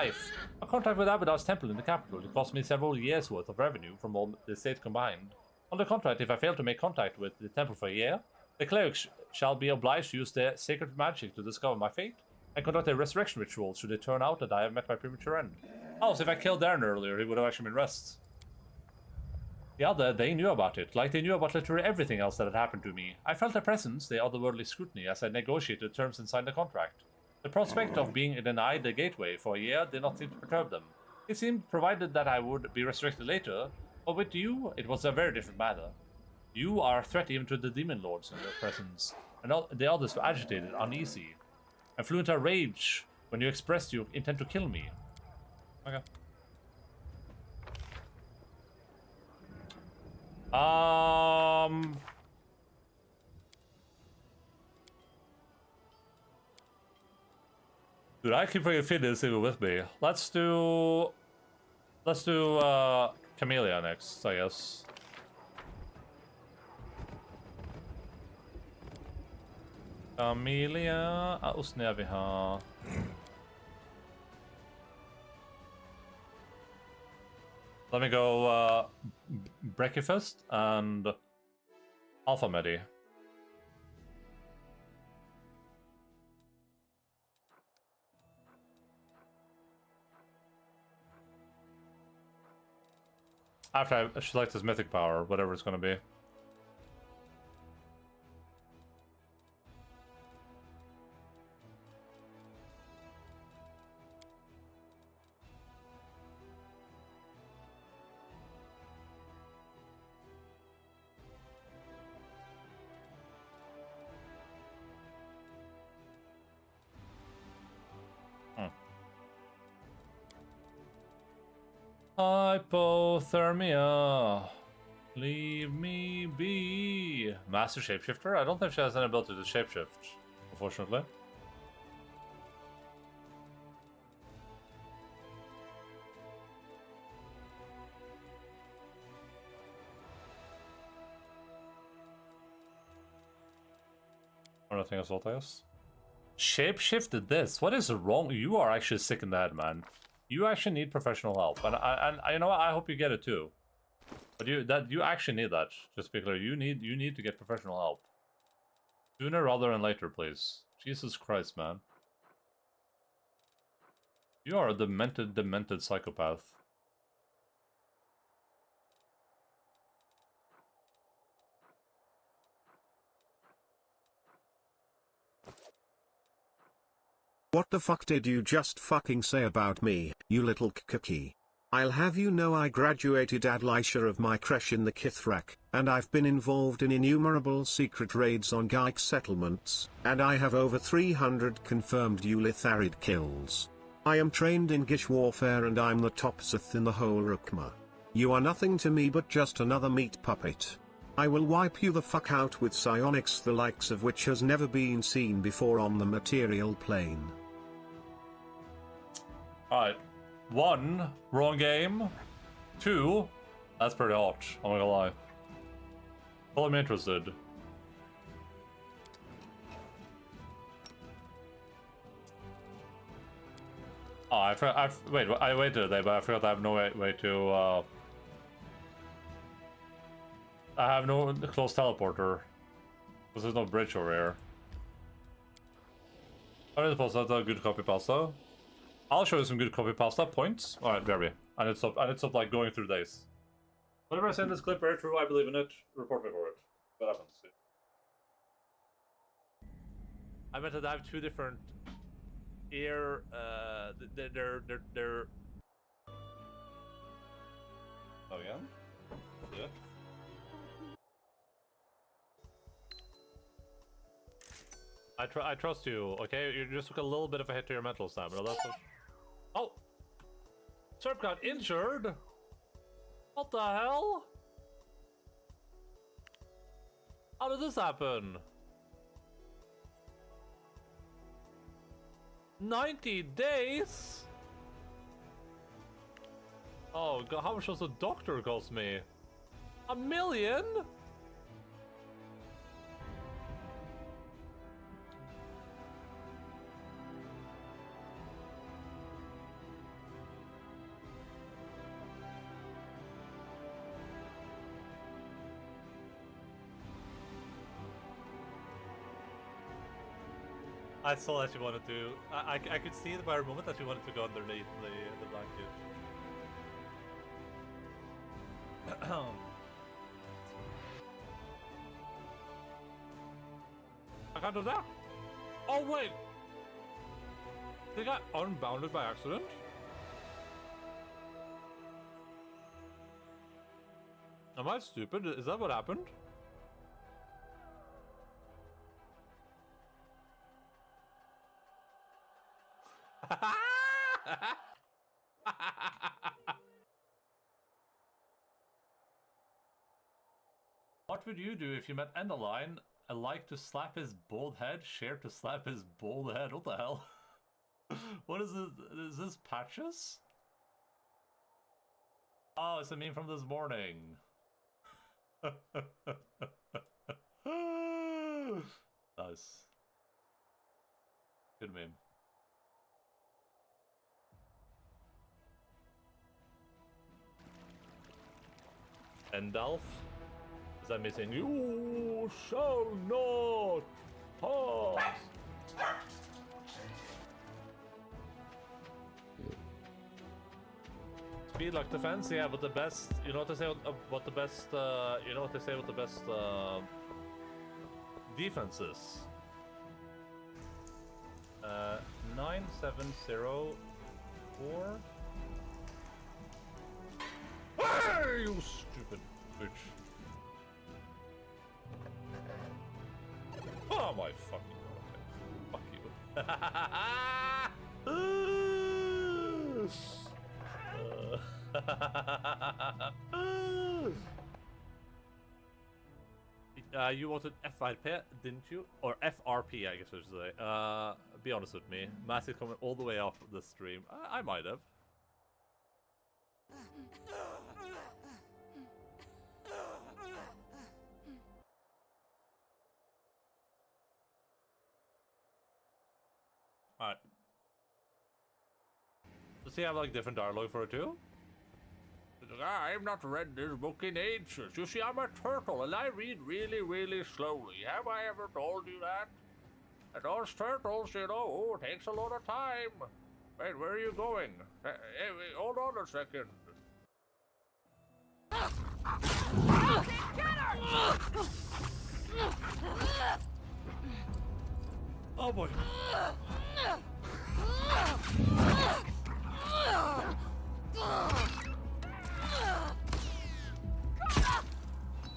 life. A contract with Abadar's temple in the capital. It cost me several years' worth of revenue from all the states combined. On the contract, if I fail to make contact with the temple for a year, the clerics shall be obliged to use their sacred magic to discover my fate and conduct a resurrection ritual should it turn out that I have met my premature end. Oh, so if I killed Darren earlier, he would have actually been rest. Yeah, they knew about it, like they knew about literally everything else that had happened to me. I felt their presence, their otherworldly scrutiny, as I negotiated terms and signed the contract. The prospect of being denied the gateway for a year did not seem to perturb them. It seemed provided that I would be resurrected later, but with you, it was a very different matter. You are a threat even to the demon lords in their presence, and the others were agitated, uneasy, and flew into a rage when you expressed your intent to kill me. Okay. Dude, I keep bringing Fitness even with me. Let's do Camellia next, I guess. Camellia, a ustnia vi har. Let me go Breakfast and Alpha Medi. After I select his mythic power, whatever it's gonna be. Hypothermia. Leave me be. Master Shapeshifter? I don't think she has an ability to shapeshift, unfortunately. Or nothing else, I guess. Shapeshifted this? What is wrong? You are actually sick in the head, man. You actually need professional help, and you know what? I hope you get it too. But you actually need that. Just be clear, you need to get professional help sooner rather than later, please. Jesus Christ, man. You are a demented psychopath. What the fuck did you just fucking say about me, you little cookie? I'll have you know I graduated Adlisha of my creche in the Kithrak, and I've been involved in innumerable secret raids on Geik settlements, and I have over 300 confirmed Ulitharid kills. I am trained in Gish warfare and I'm the top Sith in the whole Rukma. You are nothing to me but just another meat puppet. I will wipe you the fuck out with psionics the likes of which has never been seen before on the material plane. Alright. 1, wrong game. 2, that's pretty hot, I'm not gonna lie. Well, I'm interested. Oh, I waited today, but I forgot I have no way to, I have no close teleporter. Because there's no bridge over here. I suppose that's a good copy pasta. I'll show you some good copy pasta points. Alright, Verby. I need to stop like going through days. Whenever I send this clip very true, I believe in it. Report me for it. What happens? I meant that I have two different ear they're Oh yeah? Yeah. I trust you, okay? You just took a little bit of a hit to your mental stamina, that's what... Oh! Serp got injured? What the hell? How did this happen? 90 days? Oh god, how much does a doctor cost me? $1 million? I saw that she wanted to. I could see it by her moment that she wanted to go underneath the blanket. I can't do that. Oh wait, they got unbounded by accident. Am I stupid? Is that what happened? What would you do if you met Endaline? I like to slap his bald head, share to slap his bald head. What the hell? What is this? Is this patches? Oh, it's a meme from this morning. Nice. Good meme. Endalf? Is that me saying, you shall not pass? Speed like defense, yeah, but the best, you know what they say what the best, you know what they say what the best defense is? 9704. Hey, you stupid bitch. Oh my fucking god. Fuck you. You wanted FRP, didn't you? Or FRP, I guess I should say. Be honest with me. Mass is coming all the way off the stream. I might have. Alright. Does he have like different dialogue for it too? I've not read this book in ages. You see, I'm a turtle and I read really, really slowly. Have I ever told you that? And those turtles, you know, it takes a lot of time. Wait, where are you going? Hey, hold on a second. Get her! Oh boy.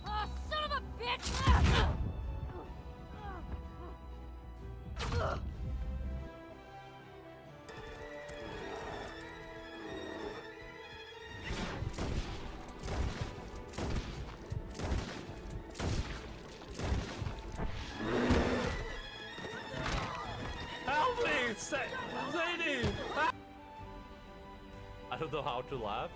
Oh, son of a bitch! Help me! Zadie! I don't know how to laugh.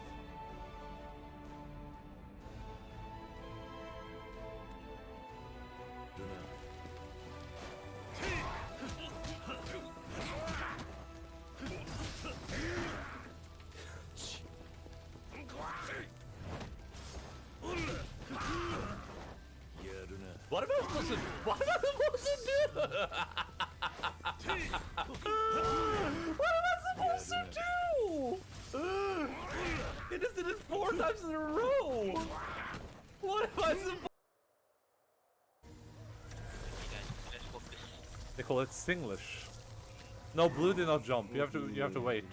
What am I supposed to do? What am I supposed to do? What am I supposed to do? He just did it 4 times in a row. What am I supposed? They call it Singlish. No, blue did not jump. You have to wait.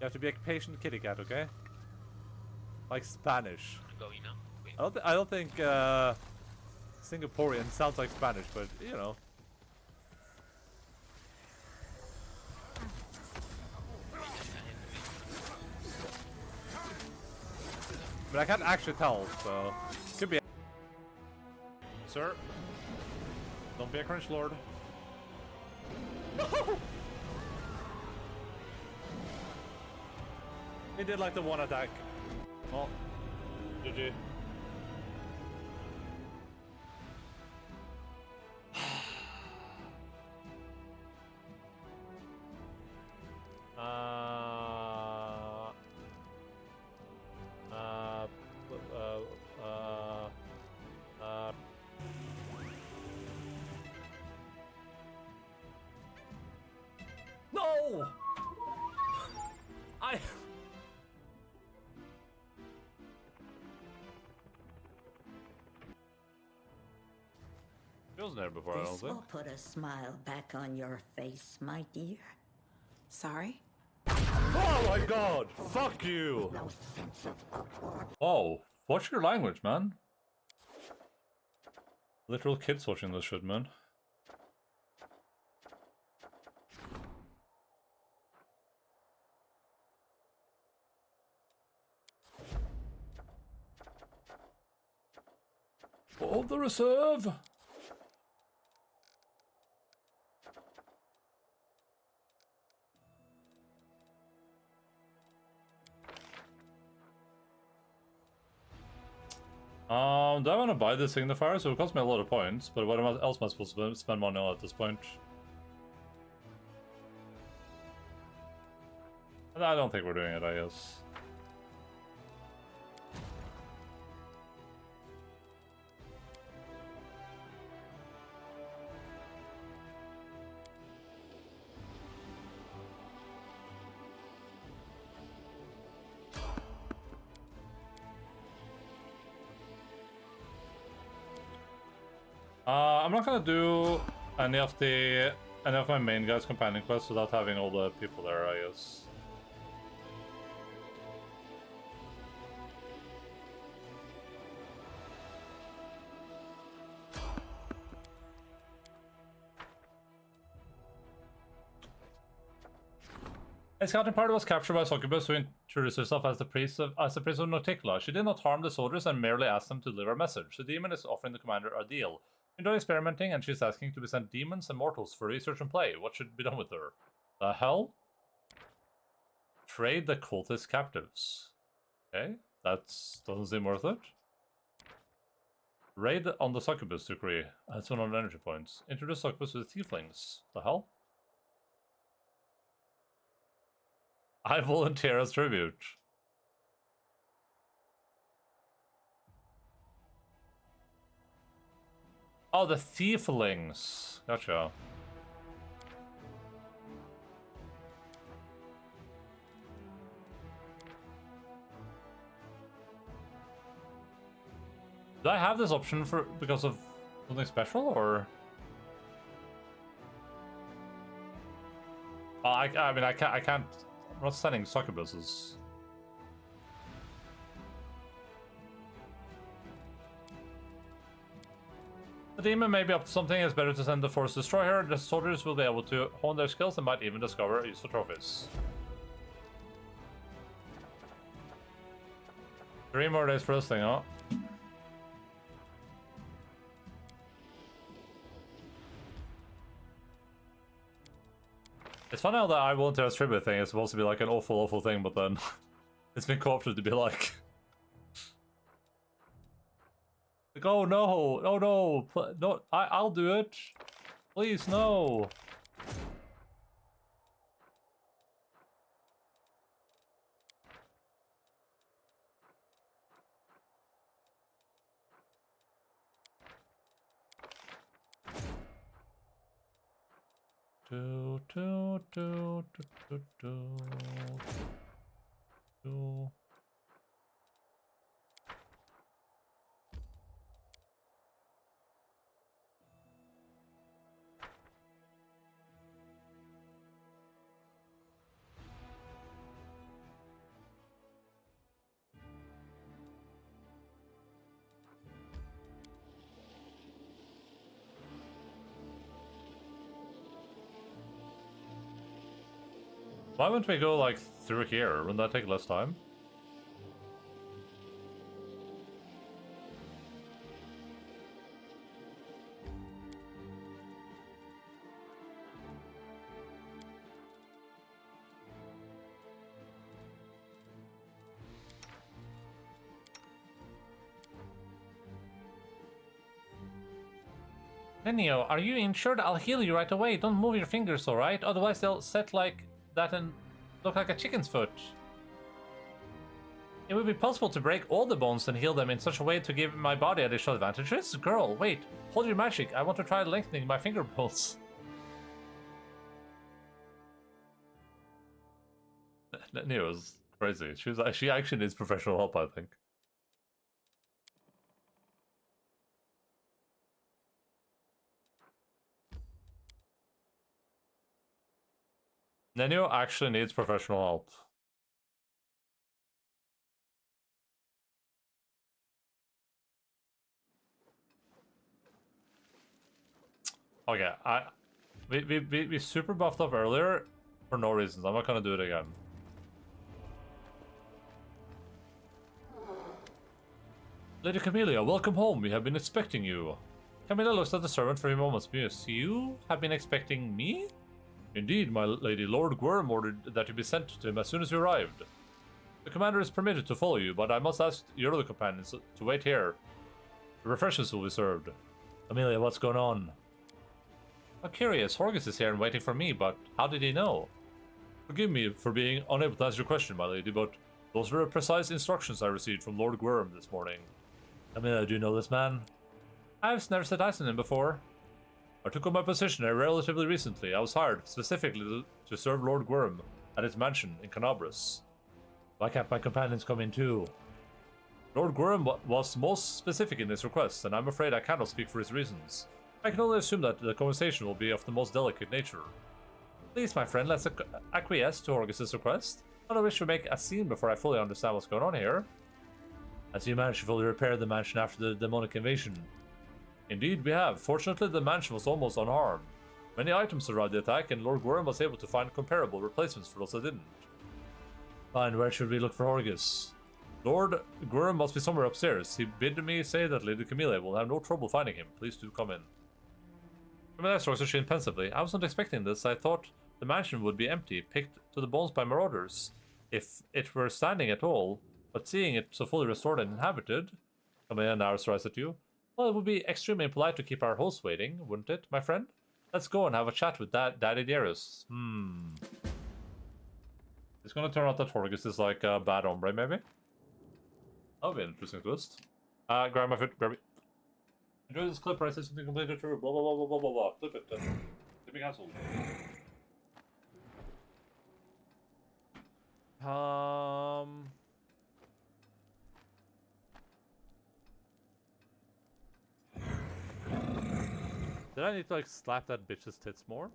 You have to be a patient kitty cat, okay? Like Spanish. I don't think Singaporean sounds like Spanish, but you know. But I can't actually tell, so could be. Sir, don't be a cringe lord. No! He did like the one attack. Oh, GG. No! I... He wasn't there before, I don't This think. will put a smile back on your face, my dear. Sorry? Oh my god! Fuck you! No sense of awkward. Oh, watch your language, man. Literal kids watching this shit, man. Hold the reserve! Do I want to buy this signifier? So it costs me a lot of points, but what else am I supposed to spend money on at this point? I don't think we're doing it, I guess. I'm not gonna do any of my main guys' companion quests without having all the people there, I guess. A scouting party was captured by Succubus, who introduced herself as the priest of Noticula. She did not harm the soldiers and merely asked them to deliver a message. The demon is offering the commander a deal. Enjoy experimenting, and she's asking to be sent demons and mortals for research and play. What should be done with her? The hell? Trade the cultist captives. Okay, that doesn't seem worth it. Raid on the Succubus decree. That's 100 energy points. Introduce Succubus with tieflings. The hell? I volunteer as tribute. Oh, the tieflings. Gotcha. Do I have this option for because of something special, or? I mean, I can't. I'm not sending succubuses. The demon may be up to something. It's better to send the Force Destroyer. The soldiers will be able to hone their skills and might even discover useful trophies. 3 more days for this thing, huh? It's funny how the I volunteer as tribute thing is supposed to be like an awful thing, but then it's been co-opted to be like... Like, oh no, oh no, no, I'll do it. Please, no. Do. Why wouldn't we go like through here? Wouldn't that take less time? Nenio, are you injured? I'll heal you right away. Don't move your fingers, alright? Otherwise they'll set like that and look like a chicken's foot. It would be possible to break all the bones and heal them in such a way to give my body additional advantages? Girl, wait. Hold your magic. I want to try lengthening my fingerbones. Neo's crazy. She actually needs professional help, I think. Neo actually needs professional help. Okay, we super buffed up earlier for no reasons. I'm not gonna do it again. Lady Camellia, welcome home. We have been expecting you. Camilla looks at the servant for a moment. Yes, you have been expecting me? Indeed, my lady. Lord Gwyrm ordered that you be sent to him as soon as you arrived. The commander is permitted to follow you, but I must ask your other companions to wait here. The refreshments will be served. Amelia, what's going on? I'm curious. Horgus is here and waiting for me, but how did he know? Forgive me for being unable to answer your question, my lady, but those were the precise instructions I received from Lord Gwyrm this morning. Amelia, do you know this man? I've never set eyes on him before. I took up my position here relatively recently. I was hired specifically to serve Lord Gwyrm at his mansion in Canabras. Why can't my companions come in too? Lord Gwyrm was most specific in his requests, and I'm afraid I cannot speak for his reasons. I can only assume that the conversation will be of the most delicate nature. Please, my friend, let's acquiesce to Horgus' request. I don't wish to make a scene before I fully understand what's going on here. As you managed to fully repair the mansion after the demonic invasion. Indeed, we have. Fortunately, the mansion was almost unharmed. Many items survived the attack, and Lord Gwyrm was able to find comparable replacements for those that didn't. Fine, where should we look for Horgus? Lord Gwyrm must be somewhere upstairs. He bid me say that Lady Camilla will have no trouble finding him. Please do come in. Camilla strokes her chin pensively. I was not expecting this. I thought the mansion would be empty, picked to the bones by marauders. If it were standing at all, but seeing it so fully restored and inhabited, Camilla now stares at you. Well, it would be extremely impolite to keep our host waiting, wouldn't it, my friend? Let's go and have a chat with Daddy Darius. It's gonna turn out that Horgus is like a bad hombre, maybe? That'll be an interesting twist. Grab my foot, grab it. Enjoy this clip where I said something completely true. Blah, blah, blah, blah, blah, blah, blah. Clip it. Clip me cancelled. Did I need to like slap that bitch's tits more?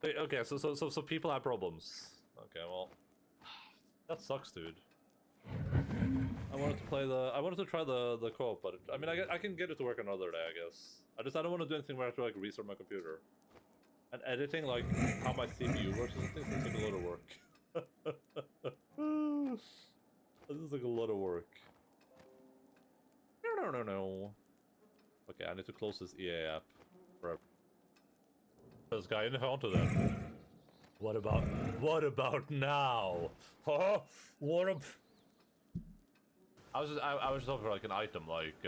Wait, okay, so people have problems. Okay, well, that sucks, dude. I wanted to try the co-op, but I mean, I can get it to work another day, I guess. I don't want to do anything where I have to like restart my computer. And editing like how my CPU works and things seems like a lot of work. This is like a lot of work. No. Okay, I need to close this EA app forever. This guy in the onto that. What about now? Huh? I was just looking for like an item like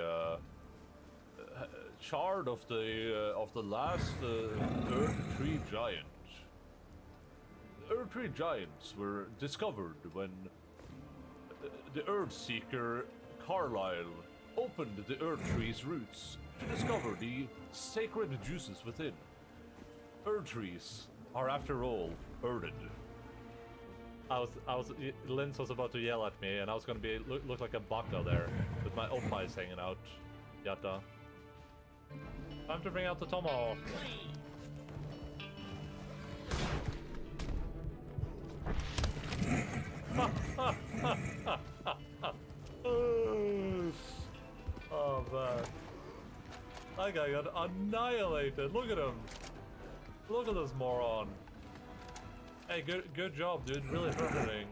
shard of the last Earth Tree Giant. The Earth Tree Giants were discovered when the Earth Seeker Carlyle opened the Earth Tree's roots to discover the sacred juices within. Earth trees are, after all, earthed. Linz was about to yell at me, and I was gonna look like a baka there, with my oppies hanging out. Yatta. Time to bring out the tomahawk. Oh man. That guy got annihilated. Look at him. Look at this moron. Hey, good job, dude. Really hurting.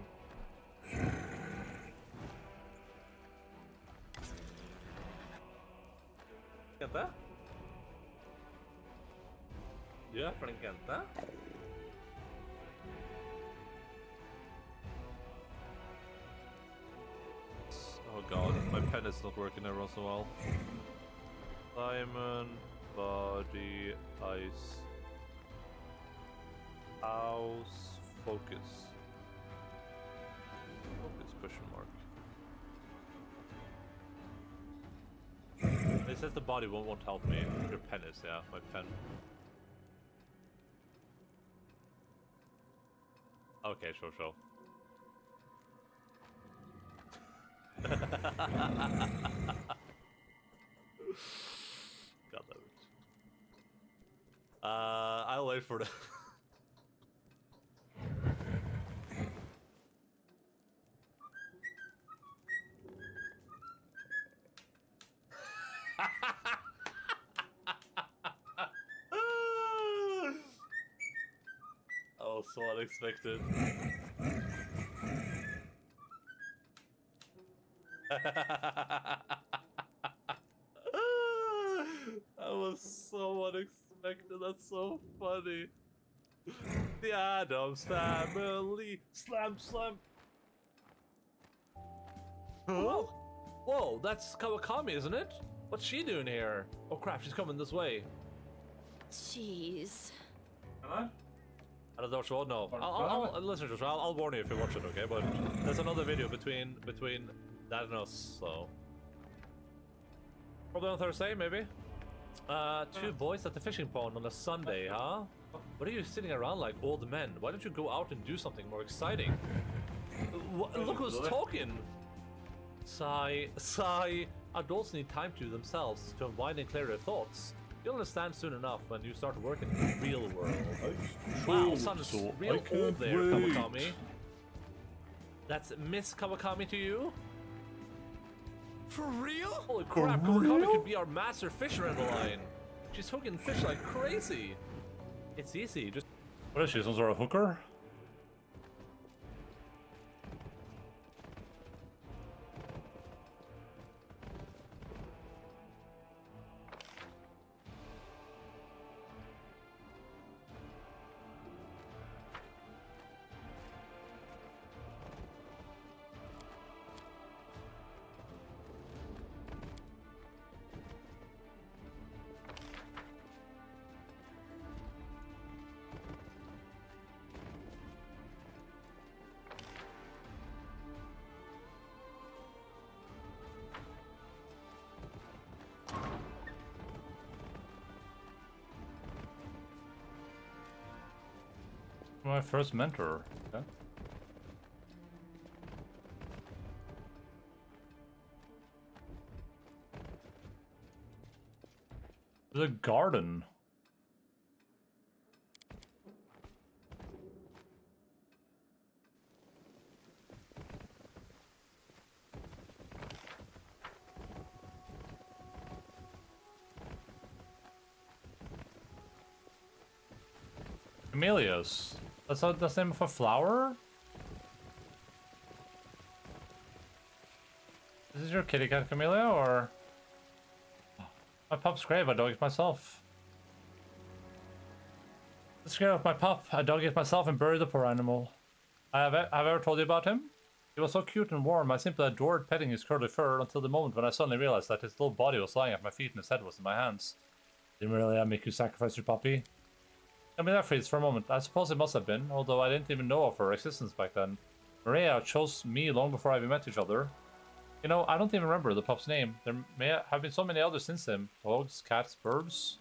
Get that? Yeah, Francanta. Oh god, my pen is not working ever so well. Diamond, body, ice. House, focus. Focus, question mark. It says the body won't help me. Your pen is, yeah, my pen. Okay, sure. God damn it. I'll wait for the... Oh, so unexpected. That was so unexpected. That's so funny. The Addams family. Slam. Huh? Whoa, that's Kawakami, isn't it? What's she doing here? Oh crap, she's coming this way. Jeez. I don't know what you want. No, I'll listen to it. I'll warn you if you watch it, okay? But there's another video between that and us, so probably on Thursday, maybe. Two boys at the fishing pond on a Sunday, huh? What are you sitting around like old men? Why don't you go out and do something more exciting? Look who's talking! Sigh. Adults need time to themselves to unwind and clear their thoughts. You'll understand soon enough when you start working in the real world. Wow, sounds real old there, Kawakami. That's Miss Kawakami to you? For real? Holy crap, Kawakami could be our master fisher in the line. She's hooking fish like crazy. It's easy, just... What is she, some sort of hooker? My first mentor. Okay. There's a garden. Camellias. That's the name of a flower? Is this your kitty cat, Camellia, or... My pup's grave, I dug it myself. This grave of my pup, I dug it myself and buried the poor animal. Have I ever told you about him? He was so cute and warm, I simply adored petting his curly fur until the moment when I suddenly realized that his little body was lying at my feet and his head was in my hands. Didn't really make you sacrifice your puppy? Let me that freeze for a moment. I suppose it must have been, although I didn't even know of her existence back then. Maria chose me long before we met each other. You know, I don't even remember the pup's name. There may have been so many others since him. Dogs, cats, birds.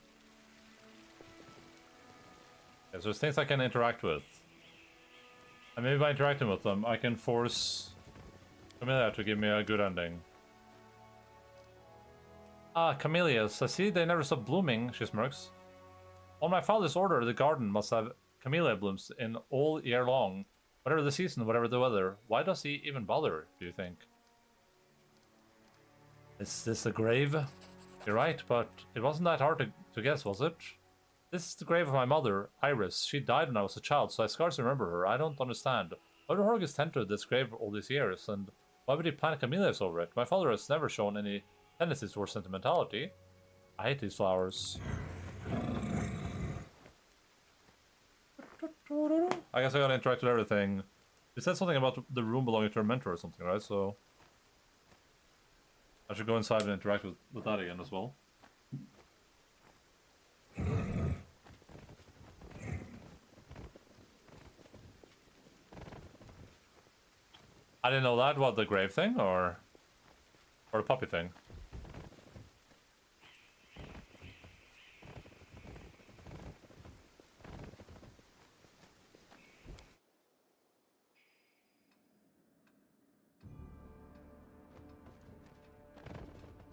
Okay, so there's things I can interact with. And maybe by interacting with them, I can force Camellia to give me a good ending. Ah, camellias. I see they never stop blooming, she smirks. On my father's order, the garden must have camellia blooms in all year long. Whatever the season, whatever the weather. Why does he even bother, do you think? Is this a grave? You're right, but it wasn't that hard to guess, was it? This is the grave of my mother, Iris. She died when I was a child, so I scarcely remember her. I don't understand. Why do Horgus tend to this grave all these years, and why would he plant camellias over it? My father has never shown any tendencies towards sentimentality. I hate these flowers. I guess I gotta interact with everything. You said something about the room belonging to a mentor or something, right? So I should go inside and interact with that again as well. I didn't know that. What, the grave thing or the puppy thing?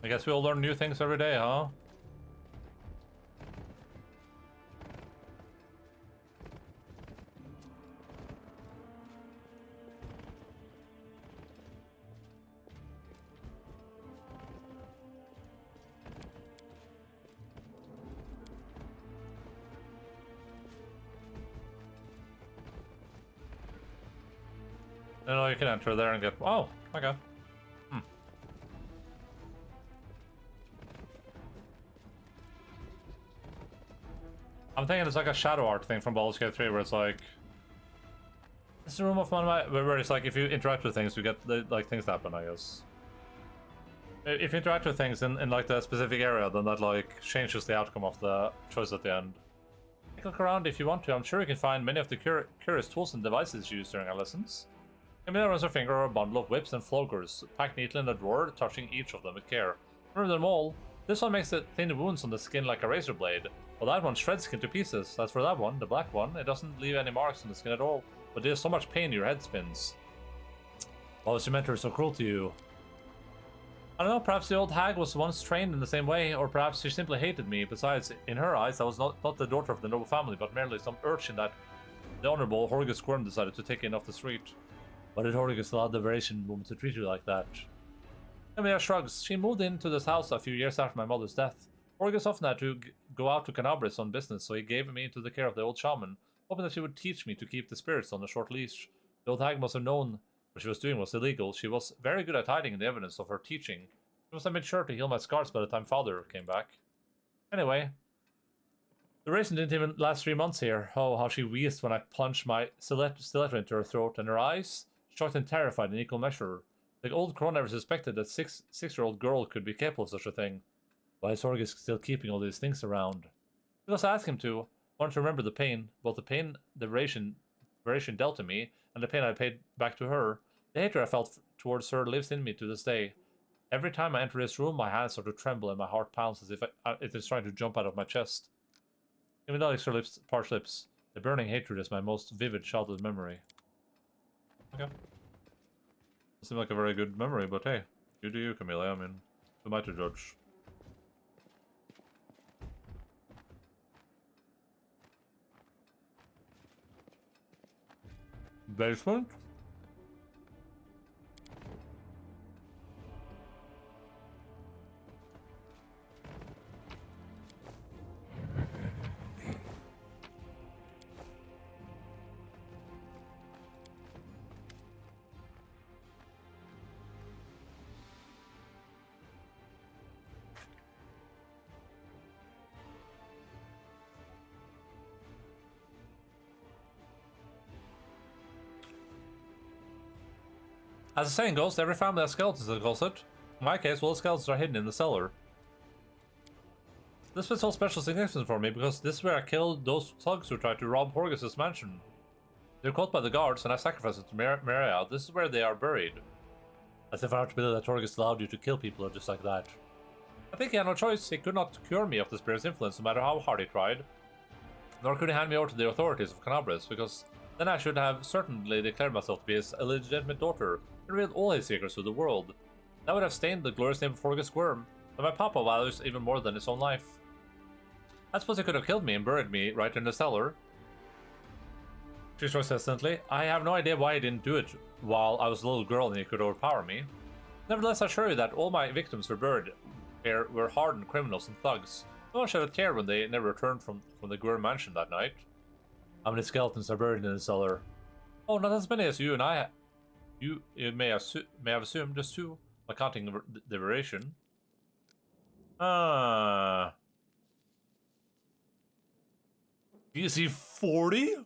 I guess we all learn new things every day, huh? No, you can enter there and get... Oh, okay. I'm thinking it's like a shadow art thing from Baldur's Gate 3 where it's like... It's a room of one of my... Where it's like if you interact with things, you get, like, things happen, I guess. If you interact with things in like, the specific area, then that, like, changes the outcome of the choice at the end. Take a look around if you want to. I'm sure you can find many of the curious tools and devices used during our lessons. Give me the razor finger or a bundle of whips and floggers, packed neatly in a drawer, touching each of them with care. Remember them all. This one makes the thin wounds on the skin like a razor blade, while that one shreds skin to pieces. As for that one, the black one, it doesn't leave any marks on the skin at all, but there's so much pain your head spins. Why was your mentor so cruel to you? I don't know, perhaps the old hag was once trained in the same way, or perhaps she simply hated me. Besides, in her eyes, I was not the daughter of the noble family, but merely some urchin that the honorable Horgus Squirm decided to take in off the street. Why did Horgus allow the Variation woman to treat you like that? Emilia shrugs. She moved into this house a few years after my mother's death. Horgus often had to go out to Canabris on business, so he gave me into the care of the old shaman, hoping that she would teach me to keep the spirits on a short leash. The old hag must have known what she was doing was illegal. She was very good at hiding the evidence of her teaching. She must have made sure to heal my scars by the time father came back. Anyway, the racing didn't even last 3 months here. Oh, how she wheezed when I plunged my stiletto into her throat, and her eyes, shocked and terrified in equal measure. The old crow never suspected that six-year-old girl could be capable of such a thing. Why is Horgus still keeping all these things around? Because I asked him to. I wanted to remember the pain. Both the pain the Variation dealt to me, and the pain I paid back to her. The hatred I felt towards her lives in me to this day. Every time I enter this room, my hands start to tremble and my heart pounds as if it is trying to jump out of my chest. Even though extra lips, parched lips, the burning hatred is my most vivid childhood memory. Okay. Seems like a very good memory, but hey, you do you, Camilla. I mean, who am I to judge? Basement? As the saying goes, every family has skeletons in the closet. In my case, all the skeletons are hidden in the cellar. This was all special significance for me because this is where I killed those thugs who tried to rob Horgus' mansion. They were caught by the guards and I sacrificed them to Maria. This is where they are buried. As if I were to believe that Horgus allowed you to kill people just like that. I think he had no choice. He could not cure me of the spirit's influence no matter how hard he tried. Nor could he hand me over to the authorities of Canabris, because then I should have certainly declared myself to be his illegitimate daughter and revealed all his secrets to the world. That would have stained the glorious name of Horgus Squirm, that my papa values even more than his own life. I suppose he could have killed me and buried me right in the cellar. She shrugs hesitantly. I have no idea why he didn't do it while I was a little girl and he could overpower me. Nevertheless, I assure you that all my victims were buried here were hardened criminals and thugs. No one shed a tear when they never returned from the Gwyrm mansion that night. How many skeletons are buried in the cellar? Oh, not as many as you and I. You may have assumed just 2, by counting the variation. DC 40?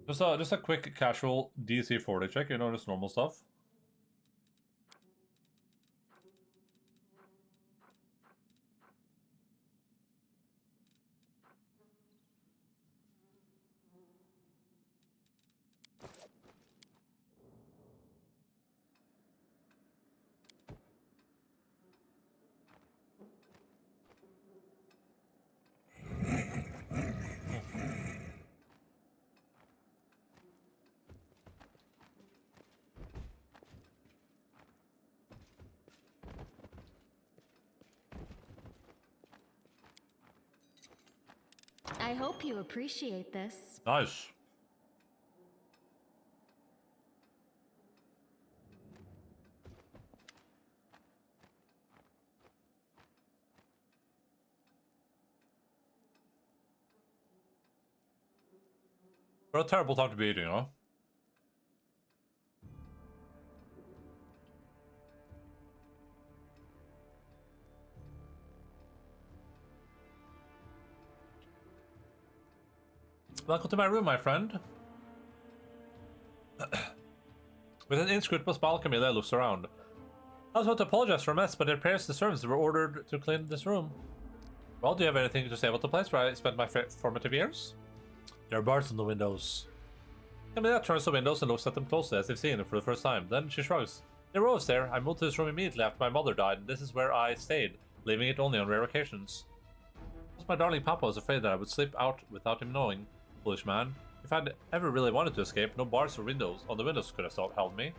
Just a quick casual DC 40 check, you know, just normal stuff. I hope you appreciate this. Nice. What a terrible time to be eating, huh? Welcome to my room, my friend. With an inscrutable smile, Camilla looks around. I was about to apologize for a mess, but it appears the servants were ordered to clean this room. Well, do you have anything to say about the place where I spent my formative years? There are bars in the windows. Camilla turns to the windows and looks at them closely as if seeing them for the first time. Then she shrugs. There were wolves there. I moved to this room immediately after my mother died, and this is where I stayed, leaving it only on rare occasions. My darling Papa was afraid that I would slip out without him knowing. Foolish man. If I'd ever really wanted to escape, no bars or windows on the windows could have held me.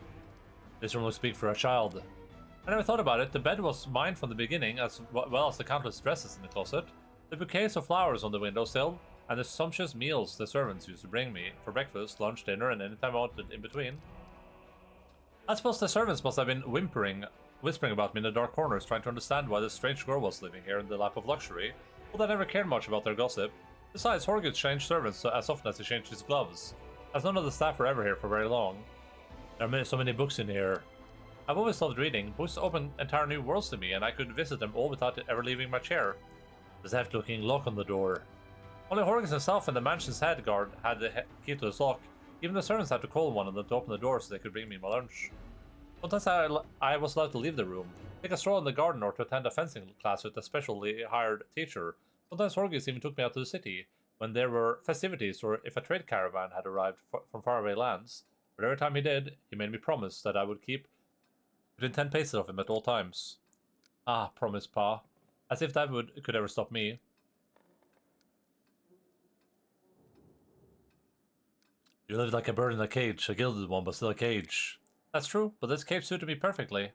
This room looks big for a child. I never thought about it. The bed was mine from the beginning, as well as the countless dresses in the closet, the bouquets of flowers on the windowsill, and the sumptuous meals the servants used to bring me for breakfast, lunch, dinner, and any time I wanted in between. I suppose the servants must have been whispering about me in the dark corners, trying to understand why this strange girl was living here in the lap of luxury, but I never cared much about their gossip. Besides, Horgus changed servants as often as he changed his gloves, as none of the staff were ever here for very long. There are so many books in here. I've always loved reading. Books open entire new worlds to me, and I could visit them all without ever leaving my chair. There's a hefty-looking lock on the door. Only Horgus himself and the mansion's head guard had the key to this lock. Even the servants had to call one of them to open the door so they could bring me my lunch. Sometimes I was allowed to leave the room, take a stroll in the garden, or to attend a fencing class with a specially hired teacher. Sometimes Horgus even took me out to the city when there were festivities or if a trade caravan had arrived from faraway lands. But every time he did, he made me promise that I would keep within 10 paces of him at all times. Ah, promise, Pa. As if that could ever stop me. You lived like a bird in a cage, a gilded one, but still a cage. That's true, but this cage suited me perfectly.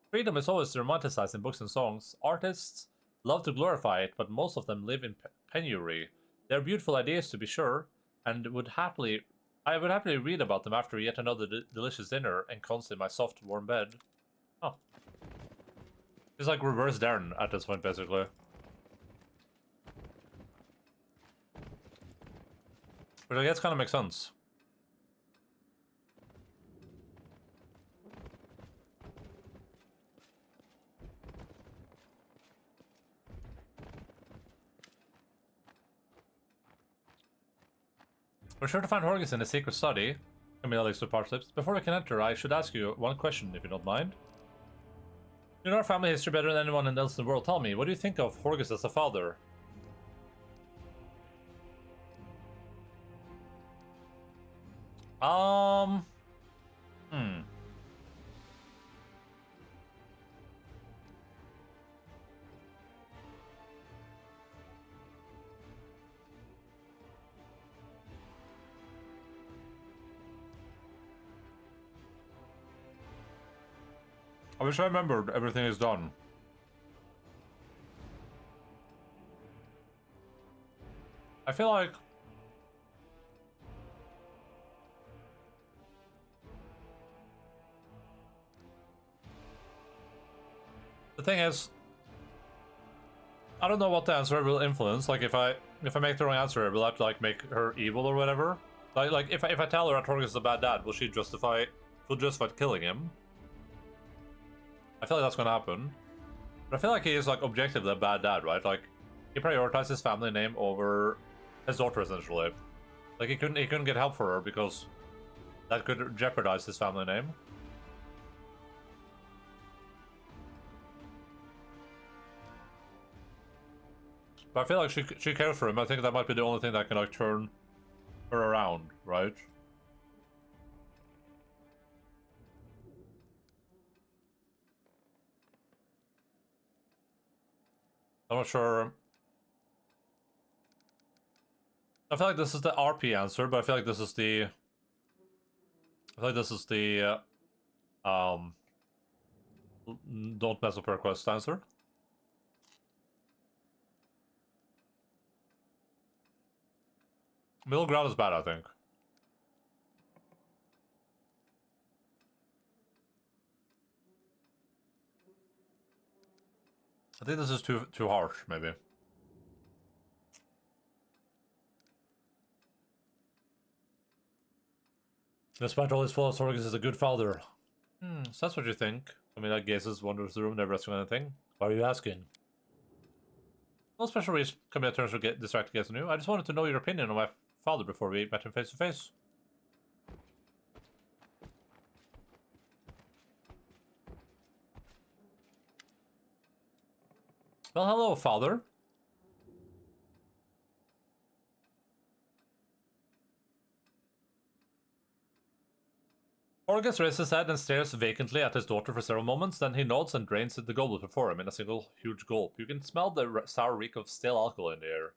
Freedom is always romanticized in books and songs. Artists love to glorify it, but most of them live in penury. They're beautiful ideas, to be sure, and I would happily read about them after yet another delicious dinner ensconced in my soft, warm bed. Oh. It's like reverse Darren at this point, basically. Which I guess kind of makes sense. We're sure to find Horgus in a secret study. Camilla likes to parsnips. Before we can enter, I should ask you one question, if you don't mind. You know our family history better than anyone else in the world. Tell me, what do you think of Horgus as a father? I wish I remembered everything is done. I feel like the thing is, I don't know what the answer will influence. Like if I make the wrong answer, will I have to like make her evil or whatever? Like if I tell her that Horgus is a bad dad, will she justify killing him? I feel like that's gonna happen. But I feel like he is like objectively a bad dad, right? Like he prioritized his family name over his daughter essentially. Like he couldn't get help for her because that could jeopardize his family name. But I feel like she cares for him. I think that might be the only thing that can like turn her around, right? I'm not sure. I feel like this is the RP answer, but I feel like this is the don't mess up her quest answer. Middle ground is bad, I think. I think this is too harsh, maybe. Despite all his faults, Horgus is a good father. So that's what you think. I mean, that gazes, wanders the room, never asking anything. Why are you asking? No special reason. Camilla turns to get distracted against you. I just wanted to know your opinion on my father before we met him face to face. Well, hello, father. Horgus raises his head and stares vacantly at his daughter for several moments, then he nods and drains the goblet before him in a single huge gulp. You can smell the sour reek of stale alcohol in the air.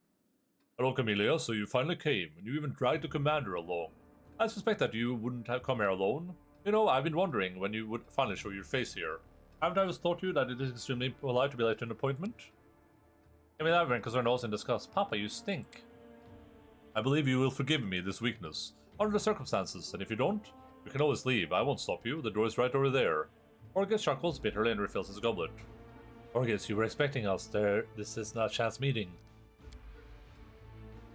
Hello, Camellia, so you finally came, and you even dragged the commander along. I suspect that you wouldn't have come here alone. You know, I've been wondering when you would finally show your face here. Haven't I always taught you that it is extremely polite to be late to an appointment? Camellia wrinkles her nose in disgust. Papa, you stink. I believe you will forgive me this weakness, under the circumstances, and if you don't, you can always leave. I won't stop you. The door is right over there. Horgus chuckles bitterly and refills his goblet. Horgus, you were expecting us there. This is not a chance meeting.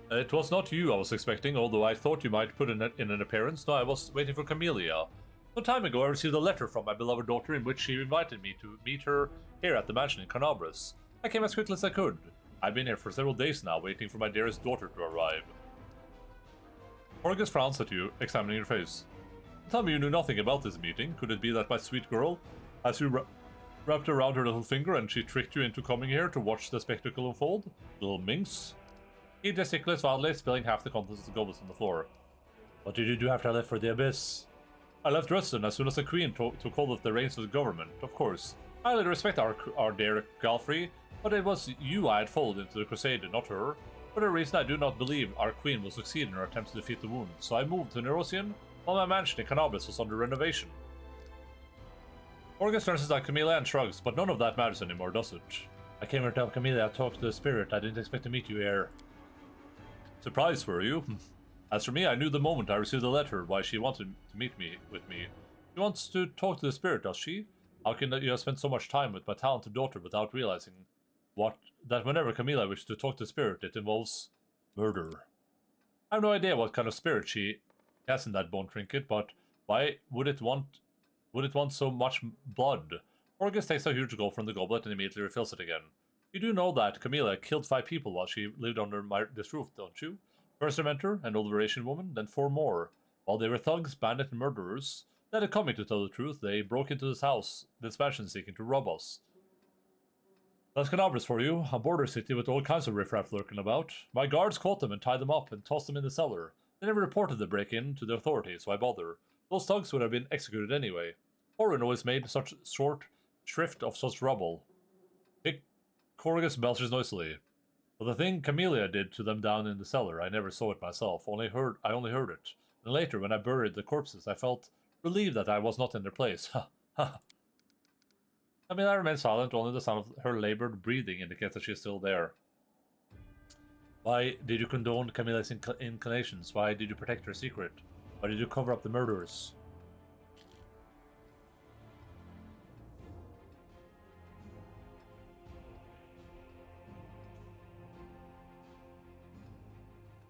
It was not you I was expecting, although I thought you might put in an appearance. No, I was waiting for Camellia. Some time ago I received a letter from my beloved daughter in which she invited me to meet her here at the mansion in Carnabras. I came as quickly as I could. I've been here for several days now, waiting for my dearest daughter to arrive. Horgus frowns at you, examining your face. Tell me you knew nothing about this meeting. Could it be that my sweet girl has you wrapped around her little finger and she tricked you into coming here to watch the spectacle unfold? Little minx? He gesticulates wildly, spilling half the contents of the goblet on the floor. What did you do after I left for the Abyss? I left Dresden as soon as the Queen took hold of the reins of the government, of course. I highly respect our dear Galfrey, but it was you I had followed into the crusade, not her. For a reason I do not believe our Queen will succeed in her attempt to defeat the wound, so I moved to Nerosian while my mansion in Carnabras was under renovation. Horgus turns his eye to Camellia and shrugs, but none of that matters anymore, does it? I came here to help Camellia talk to the spirit. I didn't expect to meet you here. Surprised, were you? As for me, I knew the moment I received the letter why she wanted to meet with me. She wants to talk to the spirit, does she? How can you have spent so much time with my talented daughter without realizing that whenever Camellia wishes to talk to the spirit, it involves murder? I have no idea what kind of spirit she has in that bone trinket, but why would it want so much blood? Horgus takes a huge gulp from the goblet and immediately refills it again. You do know that Camellia killed 5 people while she lived under this roof, don't you? First a mentor, an old Eurasian woman, then 4 more. While they were thugs, bandits, and murderers, they had coming to tell the truth. They broke into this house, this mansion, seeking to rob us. That's Carnabras for you, a border city with all kinds of riffraff lurking about. My guards caught them and tied them up and tossed them in the cellar. They never reported the break-in to the authorities, so I bother. Those thugs would have been executed anyway. Orin always made such short shrift of such rubble. Horgus belches noisily. But the thing Camellia did to them down in the cellar, I never saw it myself. I only heard it. And later, when I buried the corpses, I felt relieved that I was not in their place. Ha ha. Camellia remains silent. Only the sound of her labored breathing indicates that she is still there. Why did you condone Camellia's inclinations? Why did you protect her secret? Why did you cover up the murderers?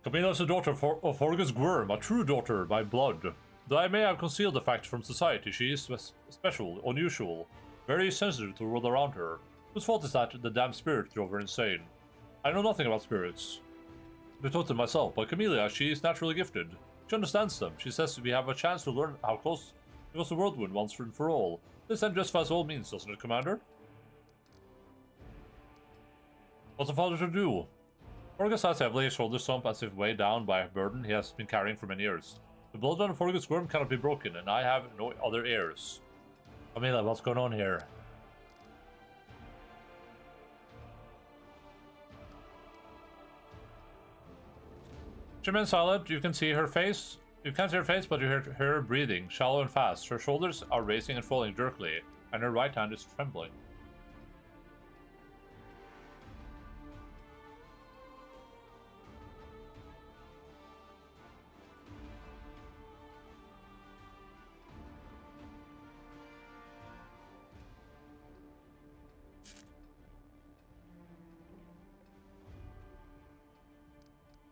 Camilla is the daughter of Horgus Gwyrm, a true daughter by blood. Though I may have concealed the fact from society, she is special, unusual, very sensitive to the world around her. Whose fault is that the damn spirit drove her insane? I know nothing about spirits. I taught them myself, but Camellia, she is naturally gifted. She understands them. She says we have a chance to learn how close it was the whirlwind once and for all. This end justifies all means, doesn't it, Commander? What's a father to do? Horgus has heavily, his shoulders sunk as if weighed down by a burden he has been carrying for many years. The bloodline of Horgus Gwyrm cannot be broken, and I have no other heirs. Camellia, what's going on here? She remains silent. You can see her face. You can't see her face, but you hear her breathing, shallow and fast. Her shoulders are raising and falling jerkily, and her right hand is trembling.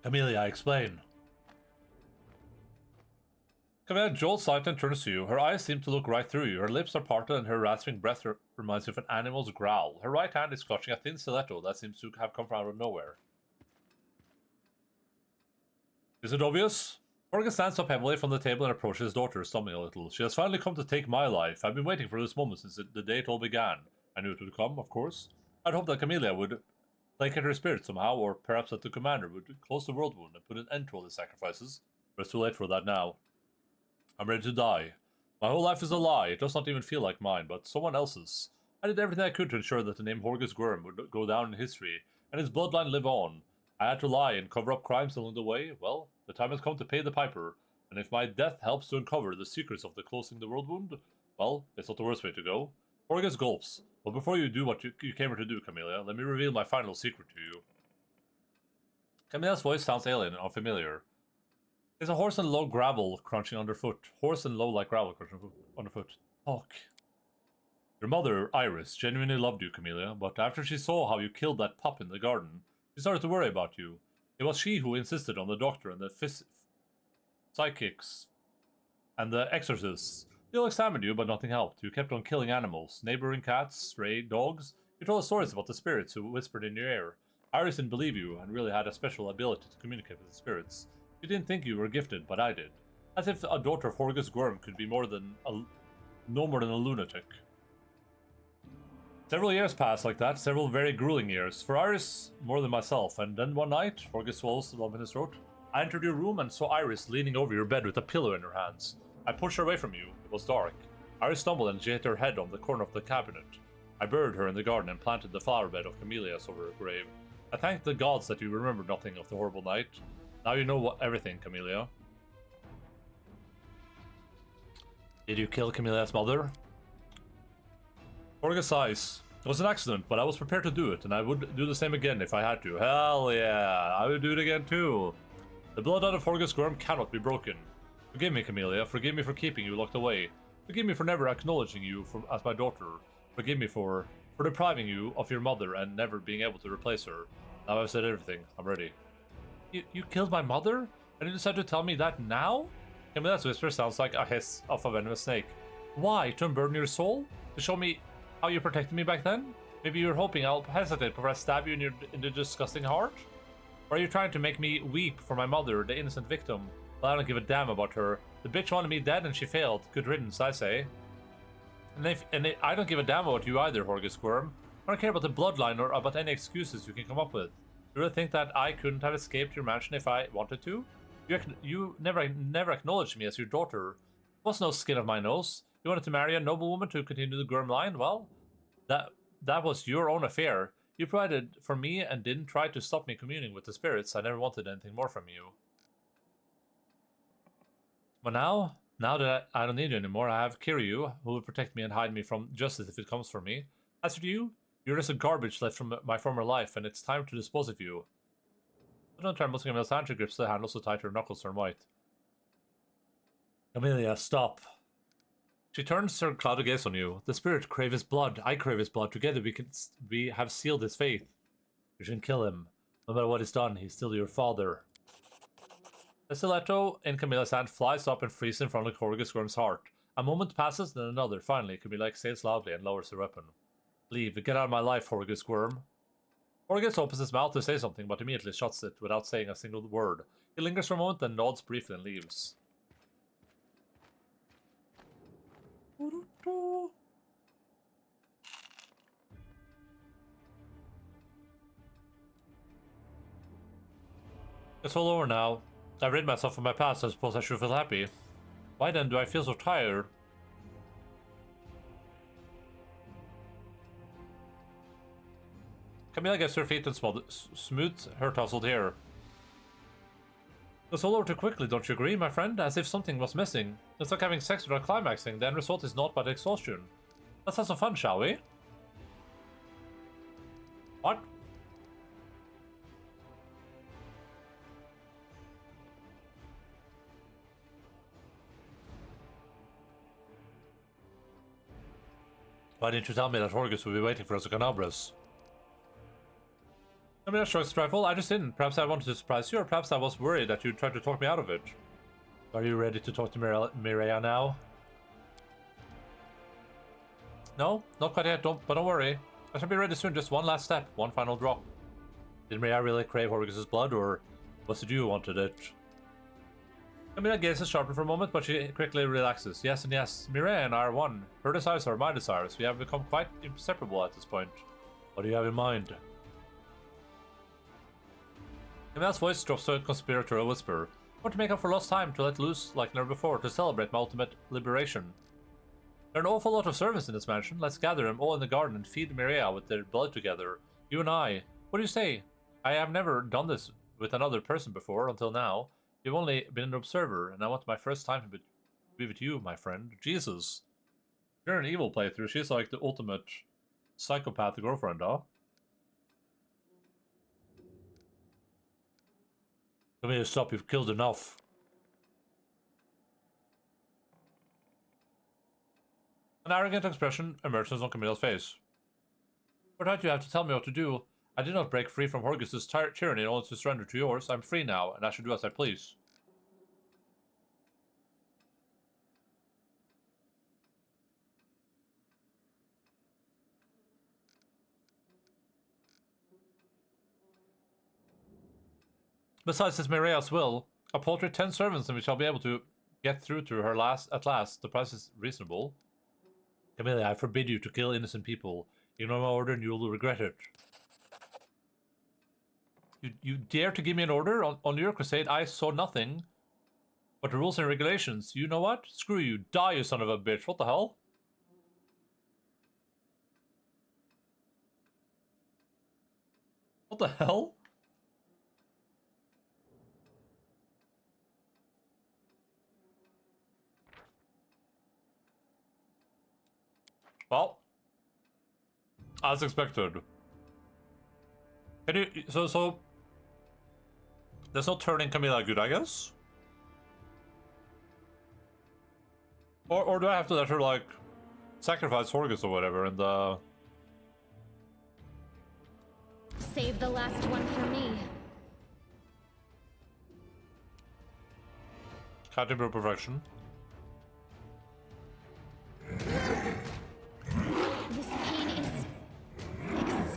Amelia, explain. Camilla jolts out and turns to you. Her eyes seem to look right through you. Her lips are parted and her rasping breath reminds you of an animal's growl. Her right hand is clutching a thin stiletto that seems to have come from out of nowhere. Is it obvious? Morgan stands up heavily from the table and approaches his daughter, stumbling a little. She has finally come to take my life. I've been waiting for this moment since the day it all began. I knew it would come, of course. I'd hoped that Camellia would placate her spirit somehow, or perhaps that the commander would close the world wound and put an end to all the sacrifices. But it's too late for that now. I'm ready to die. My whole life is a lie. It does not even feel like mine, but someone else's. I did everything I could to ensure that the name Horgus Gwyrm would go down in history, and his bloodline live on. I had to lie and cover up crimes along the way. Well, the time has come to pay the piper, and if my death helps to uncover the secrets of the closing the world wound, well, it's not the worst way to go. Horgus gulps. But before you do what you came here to do, Camellia, let me reveal my final secret to you. Camelia's voice sounds alien and unfamiliar. There's a horse and low gravel crunching underfoot. Horse and low like gravel crunching underfoot. Talk. Your mother, Iris, genuinely loved you, Camellia, but after she saw how you killed that pup in the garden, she started to worry about you. It was she who insisted on the doctor and the psychics and the exorcists. They all examined you, but nothing helped. You kept on killing animals, neighboring cats, stray dogs. You told us stories about the spirits who whispered in your ear. Iris didn't believe you and really had a special ability to communicate with the spirits. You didn't think you were gifted, but I did. As if a daughter of Horgus Gwyrm could be no more than a lunatic. Several years passed like that, several very grueling years. For Iris, more than myself, and then one night, Horgus swallows the lump in his throat, I entered your room and saw Iris leaning over your bed with a pillow in her hands. I pushed her away from you. It was dark. Iris stumbled and she hit her head on the corner of the cabinet. I buried her in the garden and planted the flower bed of camellias over her grave. I thank the gods that you remembered nothing of the horrible night. Now you know everything, Camellia. Did you kill Camellia's mother? Horgus sighs. It was an accident, but I was prepared to do it, and I would do the same again if I had to. Hell yeah, I would do it again too. The bloodline of Horgus Gwyrm cannot be broken. Forgive me, Camellia. Forgive me for keeping you locked away. Forgive me for never acknowledging you as my daughter. Forgive me for depriving you of your mother and never being able to replace her. Now I've said everything. I'm ready. You killed my mother? And you decide to tell me that now? Camilla's whisper sounds like a hiss of a venomous snake. Why? To unburden your soul? To show me how you protected me back then? Maybe you're hoping I'll hesitate before I stab you in the disgusting heart? Or are you trying to make me weep for my mother, the innocent victim? Well, I don't give a damn about her. The bitch wanted me dead and she failed. Good riddance, I say. And I don't give a damn about you either, Horgus Gwyrm. I don't care about the bloodline or about any excuses you can come up with. You really think that I couldn't have escaped your mansion if I wanted to? You never acknowledged me as your daughter. There was no skin of my nose. You wanted to marry a noblewoman to continue the Gwyrm line? Well, that was your own affair. You provided for me and didn't try to stop me communing with the spirits. I never wanted anything more from you. But now that I don't need you anymore, I have Kiryu, who will protect me and hide me from justice if it comes for me. As for you, you're just a garbage left from my former life, and it's time to dispose of you. I don't tremble, Camilla's hand. She grips the handle so tight her knuckles turn white. Camellia, stop. She turns her clouded gaze on you. The spirit crave his blood. I crave his blood. Together we have sealed his faith. You shouldn't kill him. No matter what he's done, he's still your father. The stiletto in Camilla's hand flies up and freezes in front of Horgus Gwyrm's heart. A moment passes, then another. Finally, Camilla exhales loudly and lowers her weapon. Leave. Get out of my life, Horgus Gwyrm. Horgus opens his mouth to say something, but immediately shuts it without saying a single word. He lingers for a moment, then nods briefly and leaves. It's all over now. I've rid myself of my past. I suppose I should feel happy. Why then do I feel so tired? Camilla gets her feet and smooths her tousled hair. It's all over too quickly, don't you agree, my friend? As if something was missing. It's like having sex without climaxing. The end result is naught but exhaustion. Let's have some fun, shall we? What? Why didn't you tell me that Horgus would be waiting for us at Canabras? I mean, that's choice trifle. I just didn't. Perhaps I wanted to surprise you, or perhaps I was worried that you'd try to talk me out of it. Are you ready to talk to Mireia now? No, not quite yet, but don't worry. I shall be ready soon. Just one last step, one final drop. Did Mireia really crave Horgus' blood, or was it you who wanted it? Camilla gazes sharply for a moment, but she quickly relaxes. Yes and yes, Mireia and I are one. Her desires are my desires. We have become quite inseparable at this point. What do you have in mind? Camilla's voice drops to a conspiratorial whisper. I want to make up for lost time, to let loose like never before, to celebrate my ultimate liberation. There are an awful lot of servants in this mansion. Let's gather them all in the garden and feed Mireia with their blood together. You and I. What do you say? I have never done this with another person before, until now. You've only been an observer, and I want my first time to be with you, my friend. Jesus. You're an evil playthrough. She's like the ultimate psychopath girlfriend, huh? Come here, stop. You've killed enough. An arrogant expression emerges on Camilla's face. What right you have to tell me what to do? I did not break free from Horgus' tyranny only to surrender to yours. I'm free now, and I should do as I please. Besides, it's Mireia's will. A paltry 10 servants, and we shall be able to get through to her at last. The price is reasonable. Camilla, I forbid you to kill innocent people. Ignore my order and you will regret it. You dare to give me an order? On your crusade, I saw nothing but the rules and regulations. You know what? Screw you. Die, you son of a bitch. What the hell? What the hell? Well, as expected. Can you, so there's no turning Camilla good, I guess? Or do I have to let her, like, sacrifice Horgus or whatever and, Save the last one for me. Can't improve perfection. This pain is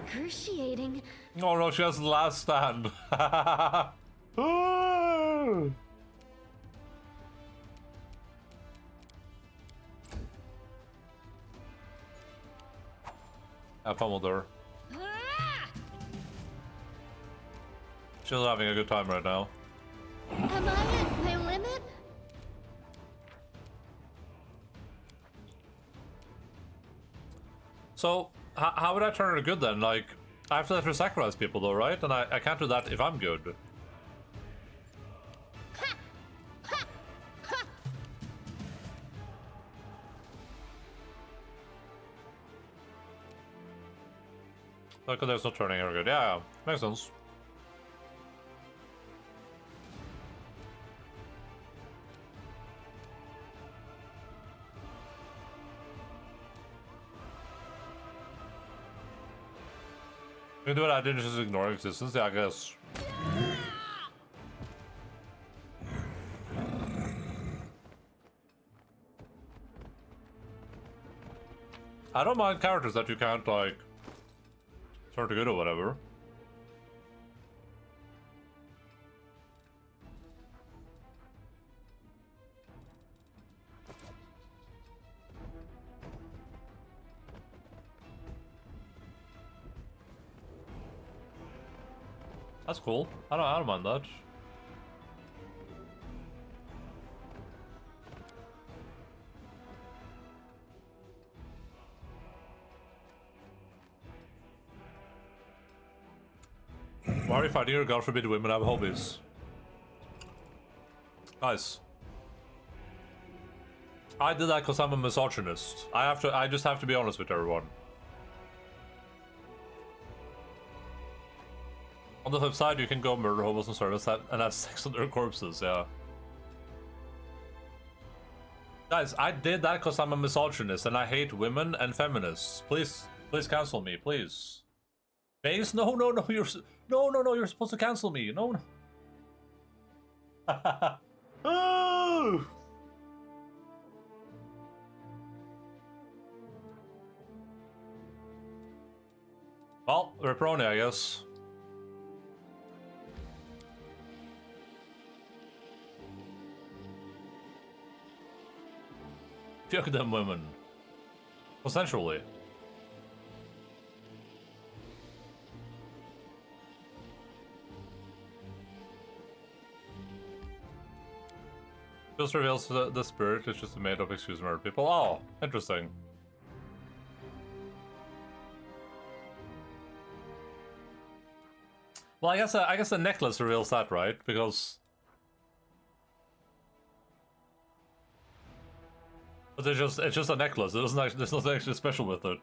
excruciating. Oh no, she has the last stand. I pummeled her. She's having a good time right now. Am I at my limit? So, how would I turn her good then? Like, I have to let her sacrifice people though, right? And I can't do that if I'm good. Look, there's no turning her good. Yeah, makes sense. You do what I did, just ignore existence, yeah, I guess. I don't mind characters that you can't, like, turn to good or whatever. That's cool. I don't mind that. Why are you fighting your God forbid women have hobbies? Nice. I did that because I'm a misogynist. I just have to be honest with everyone. On the flip side, you can go murder hobos and servants and have sex on their corpses, yeah. Guys, I did that because I'm a misogynist and I hate women and feminists. Please cancel me, please. Base? No, No, no, no, you're supposed to cancel me. No, no. Oh! Well, we're prone, I guess. Fuck them women. Consensually. Just reveals the spirit is just a made-up excuse to murder people. Oh, interesting. Well, I guess the necklace reveals that, right? Because but it's just a necklace. There's nothing actually special with it.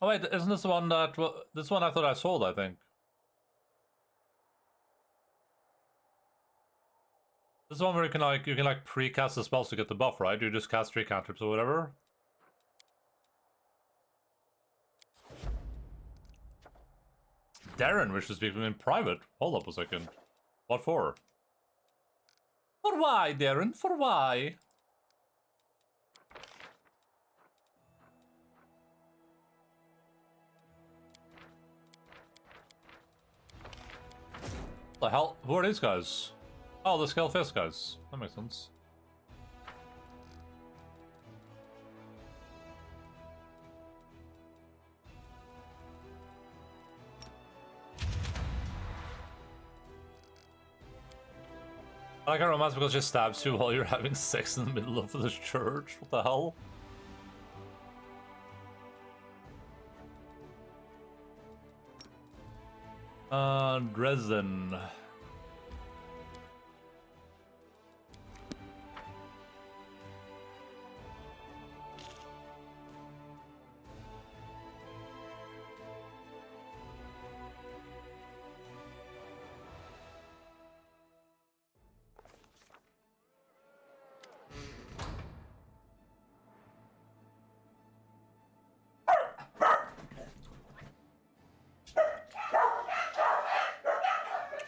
Oh wait, isn't this the one that... Well, this one I thought I sold, I think. This is one where you can like pre-cast the spells to get the buff, right? You just cast 3 cantrips or whatever. Darren wishes to speak to me in private. Hold up a second. What for? For why, Darren? For why? The hell? Who are these guys? Oh, the Scaleface guys. That makes sense. I like a romance because she stabs you while you're having sex in the middle of the church. What the hell? Dresden.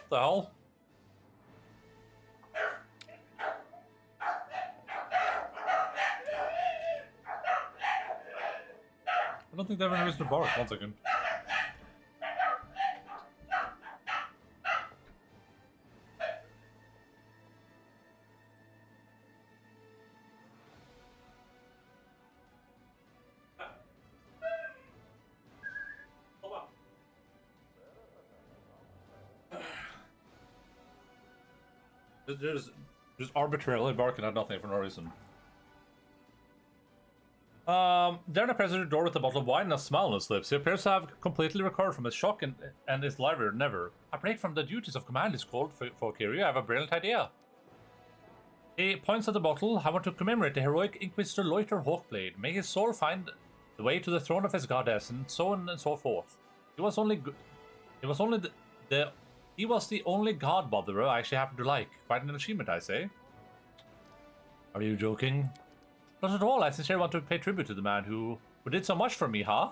The hell? I don't think they have any reason to bark. 1 second. They're just arbitrarily barking at nothing for no reason. Darren appears at the door with a bottle of wine and a smile on his lips. He appears to have completely recovered from his shock and is livelier than ever. A break from the duties of command is called for Kyrie. I have a brilliant idea. He points at the bottle. I want to commemorate the heroic Inquisitor Loiter Hawkblade. May his soul find the way to the throne of his goddess, and so on and so forth. He was the only god botherer I actually happen to like. Quite an achievement, I say. Are you joking? Not at all. I sincerely want to pay tribute to the man who did so much for me, huh?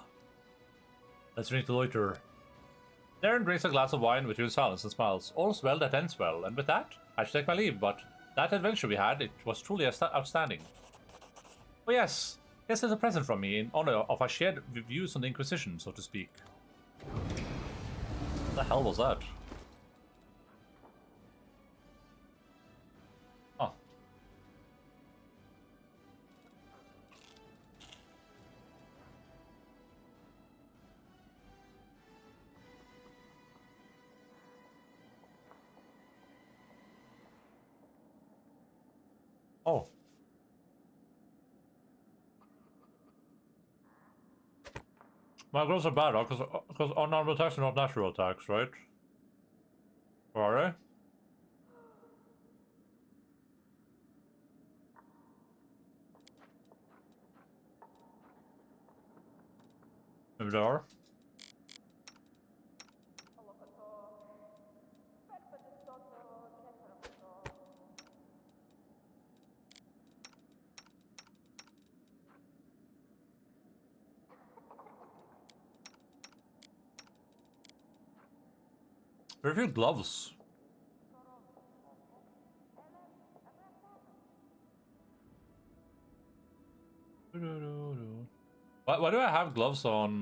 Let's drink the loiter. Darren drinks a glass of wine with you in silence and smiles. All's well that ends well, and with that, I should take my leave, but that adventure we had, it was truly outstanding. Oh yes, yes, there's a present from me in honor of our shared views on the Inquisition, so to speak. What the hell was that? Oh. Oh. My gloves are bad, because unarmed attacks are not natural attacks, right? Or are they? Maybe they are. Very few gloves. Why do I have gloves on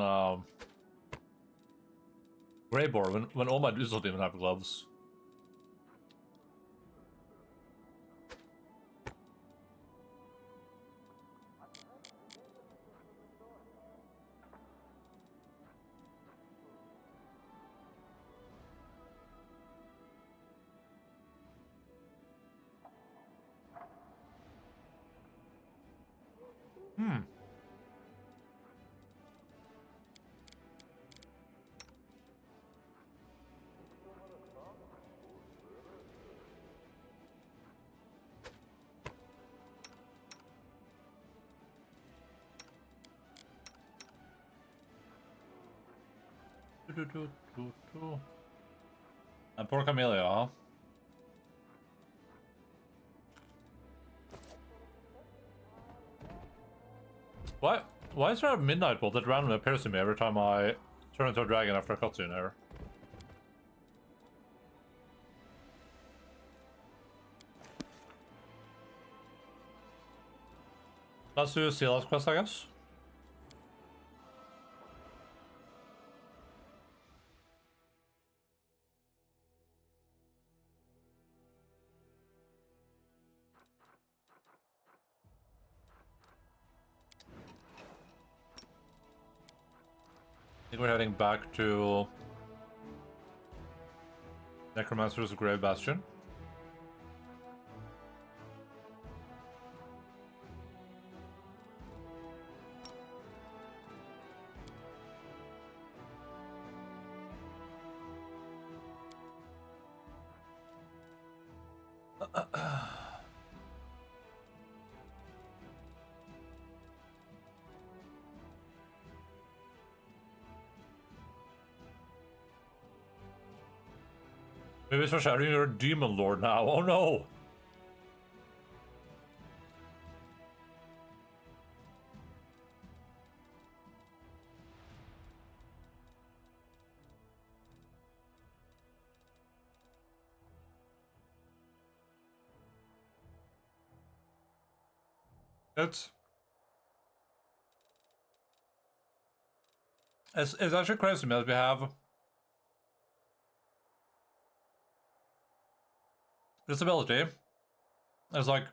Greybor when all my dudes don't even have gloves? Hmm. And poor Camellia, huh? Why? Why is there a midnight bolt that randomly appears to me every time I turn into a dragon after a cutscene here? Let's do Silas quest, I guess. I think we're heading back to Necromancer's Grave Bastion. Maybe it's for shouting you're a demon lord now. Oh no! It's actually crazy to me that we have this ability. It's like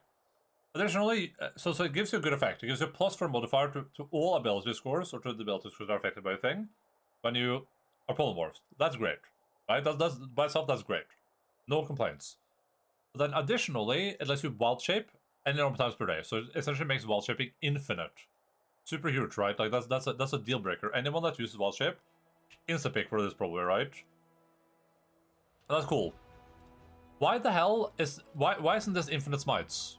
additionally, so it gives you a good effect. It gives you a +4 modifier to all ability scores or to the ability scores that are affected by a thing when you are polymorphed. That's great, right? That's by itself. That's great. No complaints. But then additionally, it lets you wild shape any number of times per day. So it essentially makes wild shaping infinite. Super huge, right? Like that's a deal breaker. Anyone that uses wild shape, insta pick for this probably, right? That's cool. Why the hell is why isn't this infinite smites?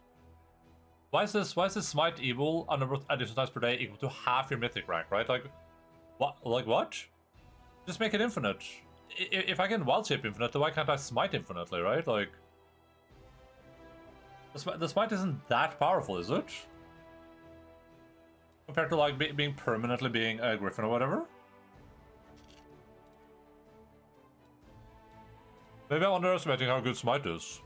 Why is this smite evil a number of additional times per day equal to half your mythic rank, right? Like what? Just make it infinite. If I can wild shape infinite, why can't I smite infinitely, right? Like the smite isn't that powerful, is it? Compared to like being permanently being a griffin or whatever. Maybe I'm underestimating how good smite is.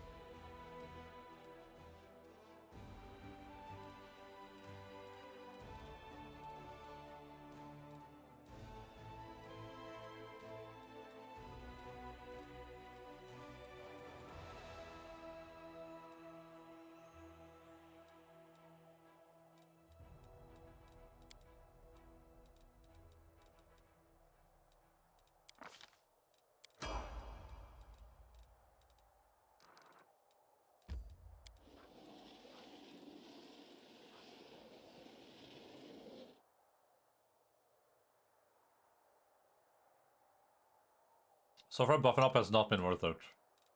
So far, buffing up has not been worth it. I'm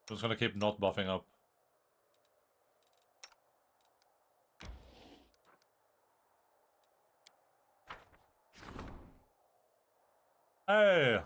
just gonna keep not buffing up. Hey!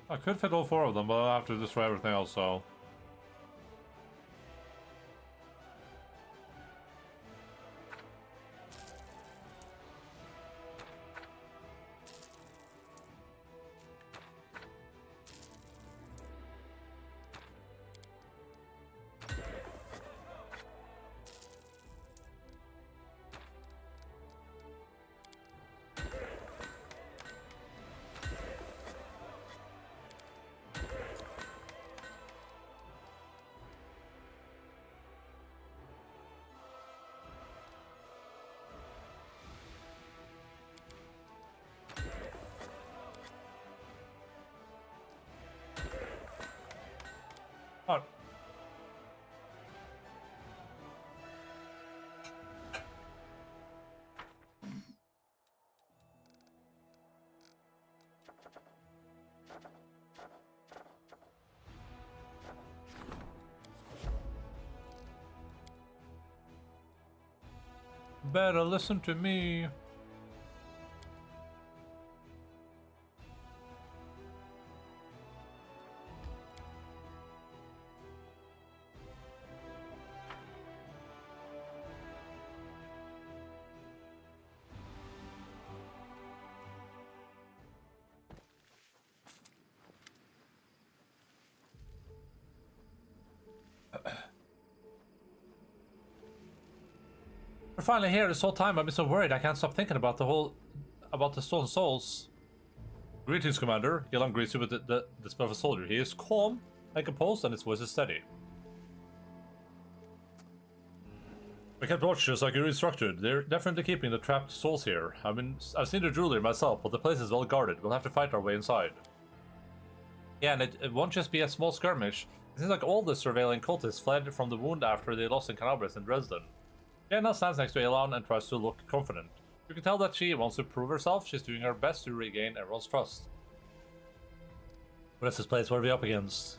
I could fit all 4 of them, but I'll have to destroy everything else, so... Oh. Better listen to me. We're finally here. This whole time I've been so worried I can't stop thinking about the stolen souls. Greetings, Commander. Yelon greets you with the spell of a soldier. He is calm and composed, and his voice is steady. We kept watch just like you're instructed. They're definitely keeping the trapped souls here. I've seen the jeweler myself, but the place is well guarded. We'll have to fight our way inside. Yeah, and it won't just be a small skirmish. It seems like all the surveilling cultists fled from the wound after they lost in Canabres and Dresden. Jenna stands next to Elon and tries to look confident. You can tell that she wants to prove herself. She's doing her best to regain everyone's trust. What is this place? What are we up against?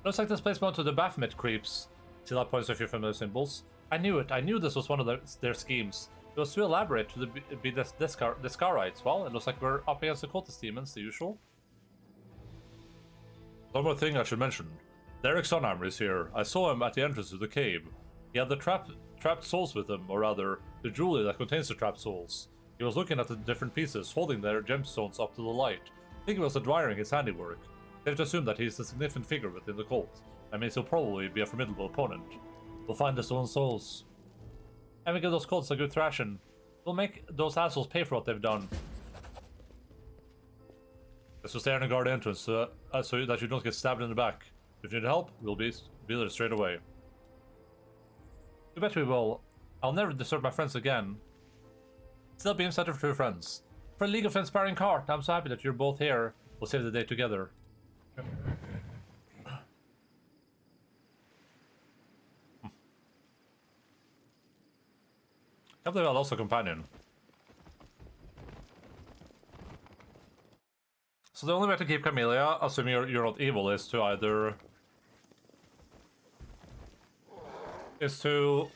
Looks like this place belonged to the Baphomet creeps. See that points to a few familiar symbols? I knew it. I knew this was one of their schemes. It was too elaborate to be the Scarites. Well, it looks like we're up against the cultist demons, the usual. One more thing I should mention. Derek Sonheimer is here. I saw him at the entrance to the cave. He had the trapped souls with him, or rather, the jewelry that contains the trapped souls. He was looking at the different pieces, holding their gemstones up to the light. I think he was admiring his handiwork. Safe to assume that he is a significant figure within the cult. That means he'll probably be a formidable opponent. We'll find the stolen souls. And we give those cults a good thrashing. We'll make those assholes pay for what they've done. Let's just stay on the guard entrance so that you don't get stabbed in the back. If you need help, we'll be there straight away. You bet we will. I'll never desert my friends again. Still beam center for 2 friends. For a League of Inspiring Heart, I'm so happy that you're both here. We'll save the day together. Have they lost a companion? So the only way to keep Camellia, assuming you're not evil, is to either... is to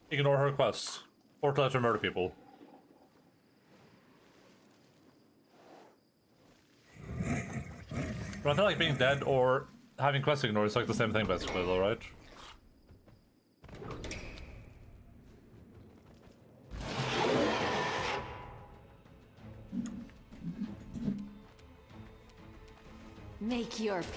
ignore her quests, or to let her murder people. But I feel like being dead or having quests ignored is like the same thing basically though, right? Make your peace.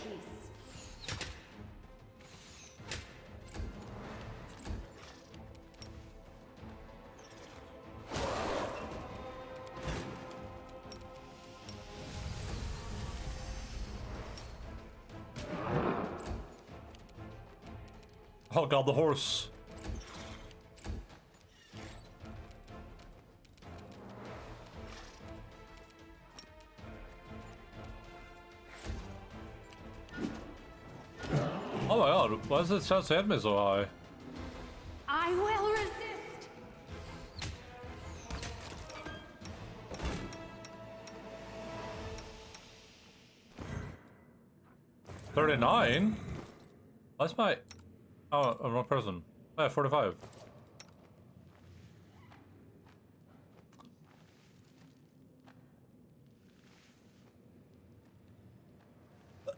Oh god, the horse. Oh my god, why is the chance to hit me so high? I will resist. 39? That's my... Oh, I'm wrong person. Yeah, 45.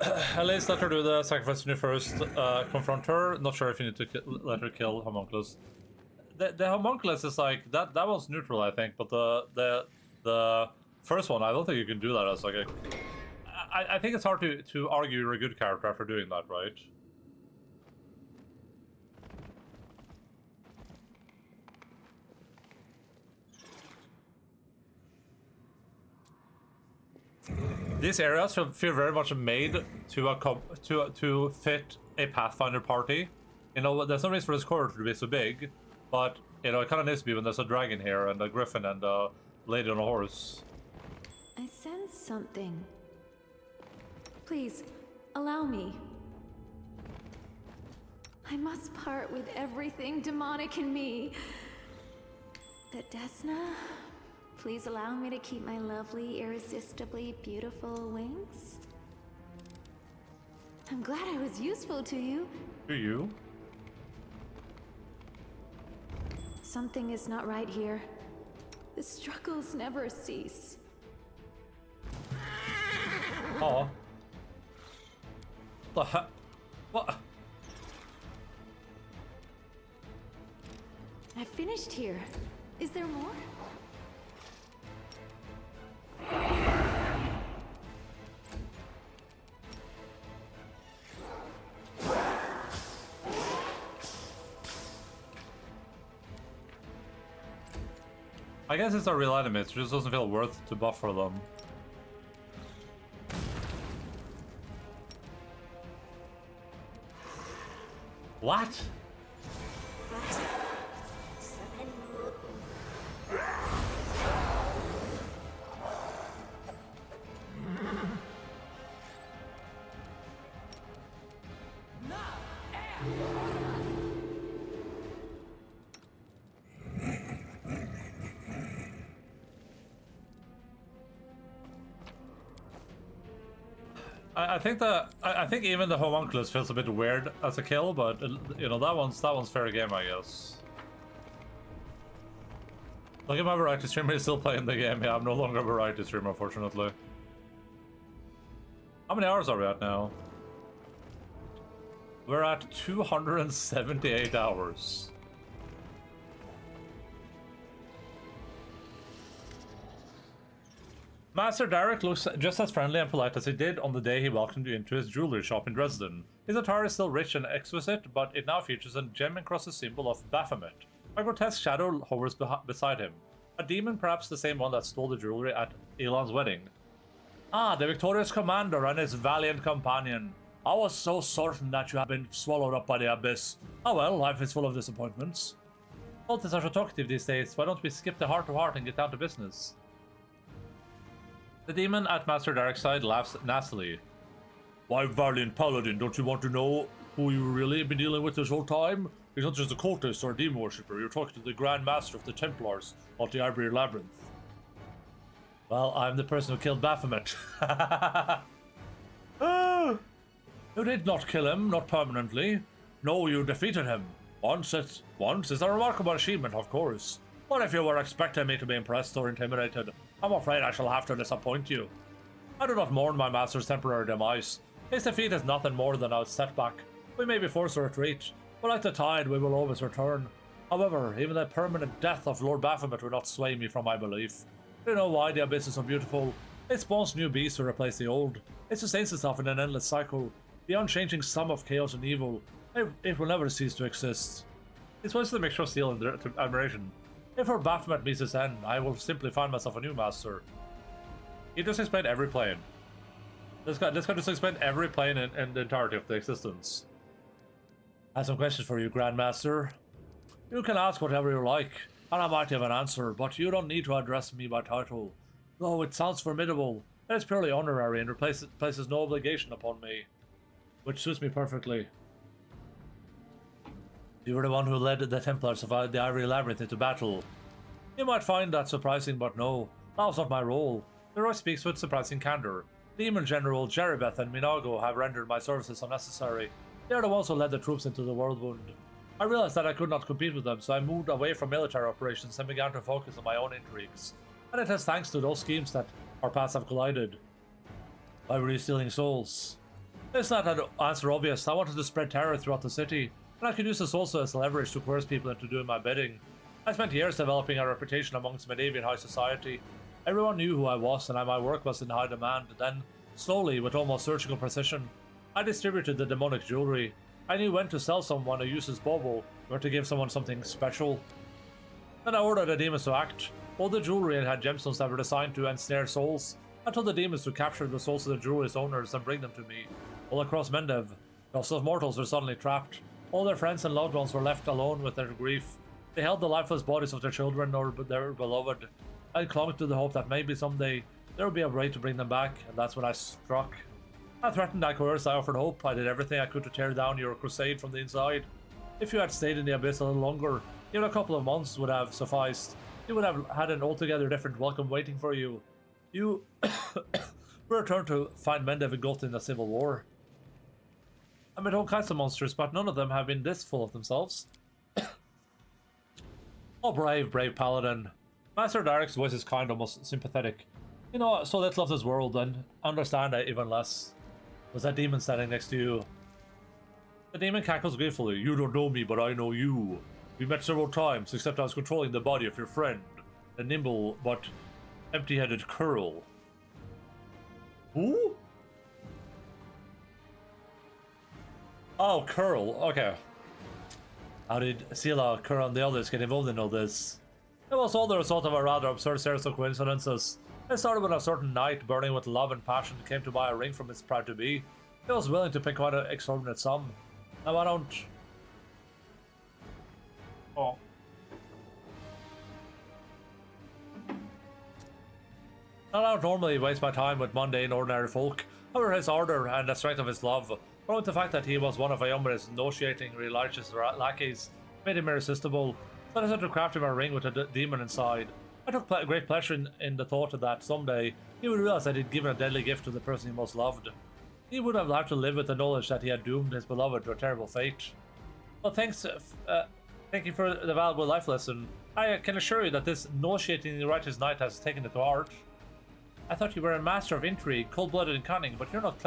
At least let her do the sacrifice when you first confront her. Not sure if you need to let her kill Homunculus. The Homunculus is like that was neutral, I think, but the first one, I don't think you can do that as like a... I think it's hard to argue you're a good character after doing that, right? These areas feel very much made to fit a Pathfinder party. You know, there's no reason for this corridor to be so big, but you know, it kind of needs to be when there's a dragon here and a griffin and a lady on a horse. I sense something. Please, allow me. I must part with everything demonic in me. But Desna, please allow me to keep my lovely, irresistibly beautiful wings. I'm glad I was useful to you. To you? Something is not right here. The struggles never cease. Oh. The heck? What? I finished here. Is there more? I guess it's a real enemy, it just doesn't feel worth to buff for them. What? I think even the homunculus feels a bit weird as a kill, but you know that one's fair game, I guess. Look at my variety streamer, he's still playing the game. Yeah, I'm no longer a variety streamer, unfortunately. How many hours are we at now? We're at 278 hours. Master Derek looks just as friendly and polite as he did on the day he welcomed you into his jewelry shop in Dresden. His attire is still rich and exquisite, but it now features a gem-encrusted symbol of Baphomet. A grotesque shadow hovers beside him. A demon, perhaps the same one that stole the jewelry at Elon's wedding. Ah, the victorious commander and his valiant companion. I was so certain that you had been swallowed up by the abyss. Oh well, life is full of disappointments. Cultists are so talkative these days, why don't we skip the heart-to-heart and get down to business? The demon at Master Derek's side laughs nastily. Why, valiant paladin, don't you want to know who you really been dealing with this whole time? He's not just a cultist or a demon worshipper. You're talking to the Grand Master of the Templars of the Ivory Labyrinth. Well, I'm the person who killed Baphomet. You did not kill him, not permanently. No, you defeated him. Once is a remarkable achievement, of course. But if you were expecting me to be impressed or intimidated, I'm afraid I shall have to disappoint you. I do not mourn my master's temporary demise. His defeat is nothing more than a setback. We may be forced to retreat, but like the tide, we will always return. However, even the permanent death of Lord Baphomet will not sway me from my belief. Do you know why the abyss is so beautiful? It spawns new beasts to replace the old. It sustains itself in an endless cycle. The unchanging sum of chaos and evil. It will never cease to exist. It's mostly a mixture of steel and admiration. If our Baphomet meets its end, I will simply find myself a new master. He just explained every plane. This guy just explained every plane in the entirety of the existence. I have some questions for you, Grandmaster. You can ask whatever you like, and I might have an answer, but you don't need to address me by title. Though it sounds formidable, it is purely honorary and places no obligation upon me. Which suits me perfectly. You were the one who led the Templars of the Ivory Labyrinth into battle. You might find that surprising, but no, that was not my role. The Roy speaks with surprising candor. Demon General Jeribeth and Minago have rendered my services unnecessary. They are the ones who led the troops into the Whirlwind. I realized that I could not compete with them, so I moved away from military operations and began to focus on my own intrigues. And it is thanks to those schemes that our paths have collided. Why were you stealing souls? It's not an answer obvious. I wanted to spread terror throughout the city, and I could use this also as leverage to coerce people into doing my bidding. I spent years developing a reputation amongst Medavian high society. Everyone knew who I was, and my work was in high demand. Then, slowly, with almost surgical precision, I distributed the demonic jewelry. I knew when to sell someone who uses Bobo, or to give someone something special. Then I ordered the demons to act. All the jewelry had gemstones that were designed to ensnare souls. I told the demons to capture the souls of the jewelry's owners and bring them to me. All across Mendev, thousands of mortals were suddenly trapped. All their friends and loved ones were left alone with their grief. They held the lifeless bodies of their children or their beloved. I clung to the hope that maybe someday there would be a way to bring them back, and that's when I struck. I threatened, I coerced, I offered hope. I did everything I could to tear down your crusade from the inside. If you had stayed in the abyss a little longer, even a couple of months would have sufficed. You would have had an altogether different welcome waiting for you. You returned to find Mendev engulfed in a civil war. I met all kinds of monsters, but none of them have been this full of themselves. Oh, brave paladin. Master Derek's voice is kind, almost sympathetic. You know so little of this world, and understand it even less. Was that demon standing next to you? The demon cackles gleefully. You don't know me, but I know you. We met several times, except I was controlling the body of your friend, the nimble but empty-headed Curl. Who? Oh, Curl. Okay. How did Sila, Curl, and the others get involved in all this? It was all the result of a rather absurd series of coincidences. It started when a certain knight, burning with love and passion, came to buy a ring from his proud-to-be. He was willing to pay quite an exorbitant sum. Now I don't... Oh. I don't normally waste my time with mundane, ordinary folk. However, his order and the strength of his love, along with the fact that he was one of Ayomre's negotiating religious lackeys, made him irresistible. So I decided to craft him a ring with a demon inside. I took great pleasure in the thought that someday he would realize that he'd given a deadly gift to the person he most loved. He would have had to live with the knowledge that he had doomed his beloved to a terrible fate. Well, thank you for the valuable life lesson. I can assure you that this negotiating the righteous knight has taken it to heart. I thought you were a master of intrigue, cold-blooded and cunning, but you're not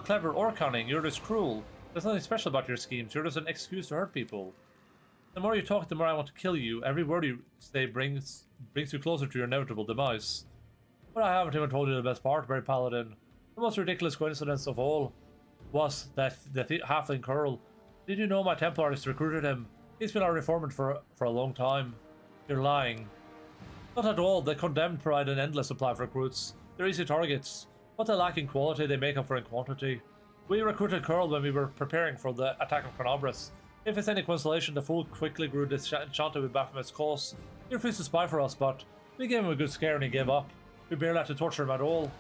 clever or cunning. You're just cruel. There's nothing special about your schemes. You're just an excuse to hurt people. The more you talk, the more I want to kill you. Every word you say brings you closer to your inevitable demise. But I haven't even told you the best part, Brave Paladin. The most ridiculous coincidence of all was that the halfling Curl. Did you know my Templars recruited him? He's been our informant for a long time. You're lying. Not at all. The condemned provide an endless supply of recruits. They're easy targets. What they lack in quality, they make up for in quantity. We recruited Curl when we were preparing for the attack of Conobris. If it's any consolation, the fool quickly grew disenchanted with Baphomet's cause. He refused to spy for us, but we gave him a good scare and he gave up. We barely had to torture him at all.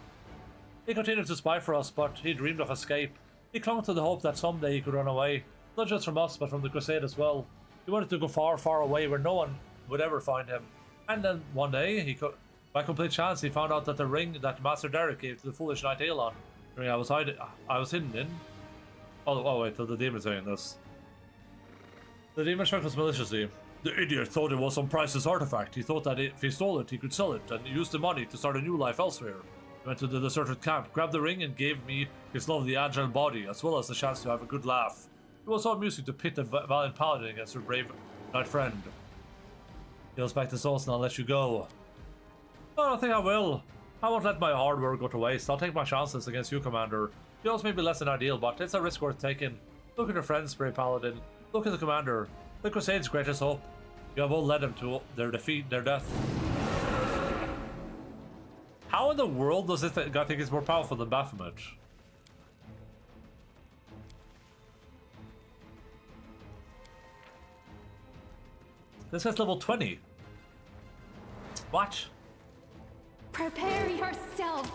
He continued to spy for us, but he dreamed of escape. He clung to the hope that someday he could run away, not just from us, but from the Crusade as well. He wanted to go far, far away where no one would ever find him. And then one day, by complete chance, he found out that the ring that Master Derek gave to the foolish knight Aelon, the ring I was hidden in. Oh wait, the demon's saying this. The demon struck us maliciously. The idiot thought it was some priceless artifact. He thought that if he stole it, he could sell it and use the money to start a new life elsewhere. He went to the deserted camp, grabbed the ring, and gave me his lovely agile body, as well as the chance to have a good laugh. It was so amusing to pit a valiant paladin against her brave knight friend. Heals back the souls and I'll let you go. I don't think I will. I won't let my hard work go to waste. I'll take my chances against you, Commander. Yours may be less than ideal, but it's a risk worth taking. Look at your friends, brave paladin. Look at the Commander. The Crusade's greatest hope. You have all led them to their defeat, their death. How in the world does this guy think he's more powerful than Baphomet? This guy's level 20. What? Prepare yourself.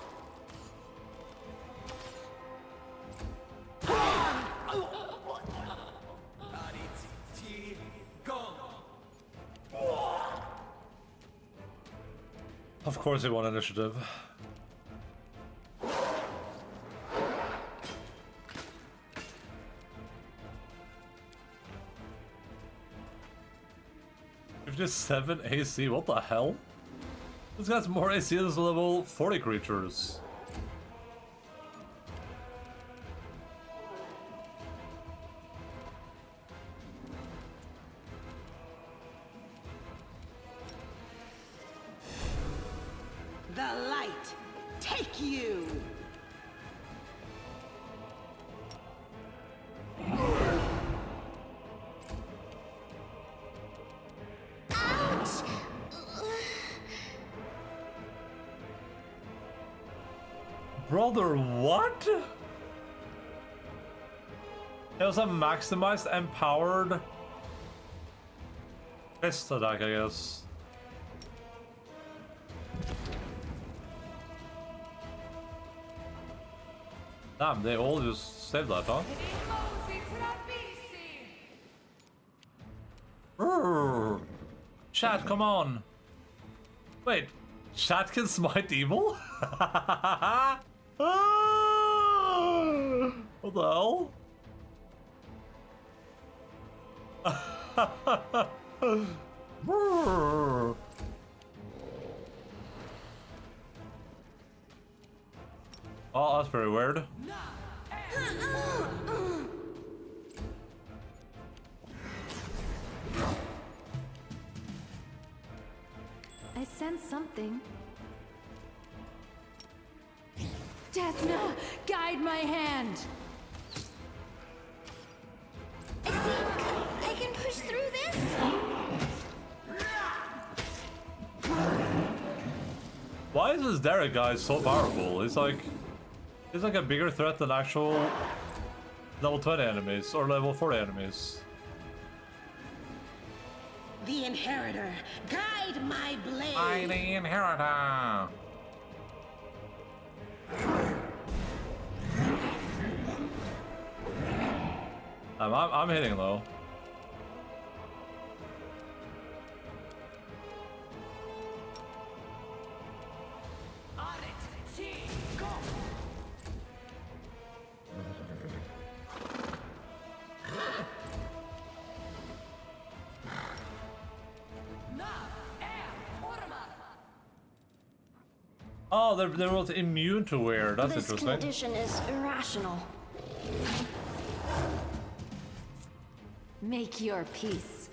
Of course he won initiative. '57 AC, what the hell? This guy's more AC than level 40 creatures. The light, take you! Ouch! Brother, what? It was a maximized, empowered fist attack, I guess. Damn, they all just saved that, huh? Brrr. Chat, come on. Wait, chat can smite evil? What the hell? Brrr. Oh, that's very weird. I sense something. Desna, guide my hand. I think I can push through this? Why is this Derek guy so powerful? He's like a bigger threat than actual level 20 enemies or level 40 enemies. The Inheritor, guide my blade! I'm the Inheritor! I'm hitting low. Oh, they're both immune to wear. That's This interesting. condition is irrational. Make your peace.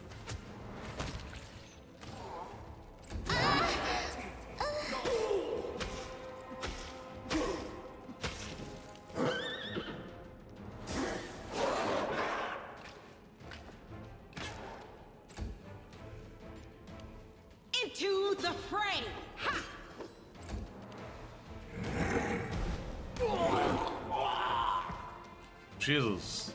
Into the fray! Ha! Jesus.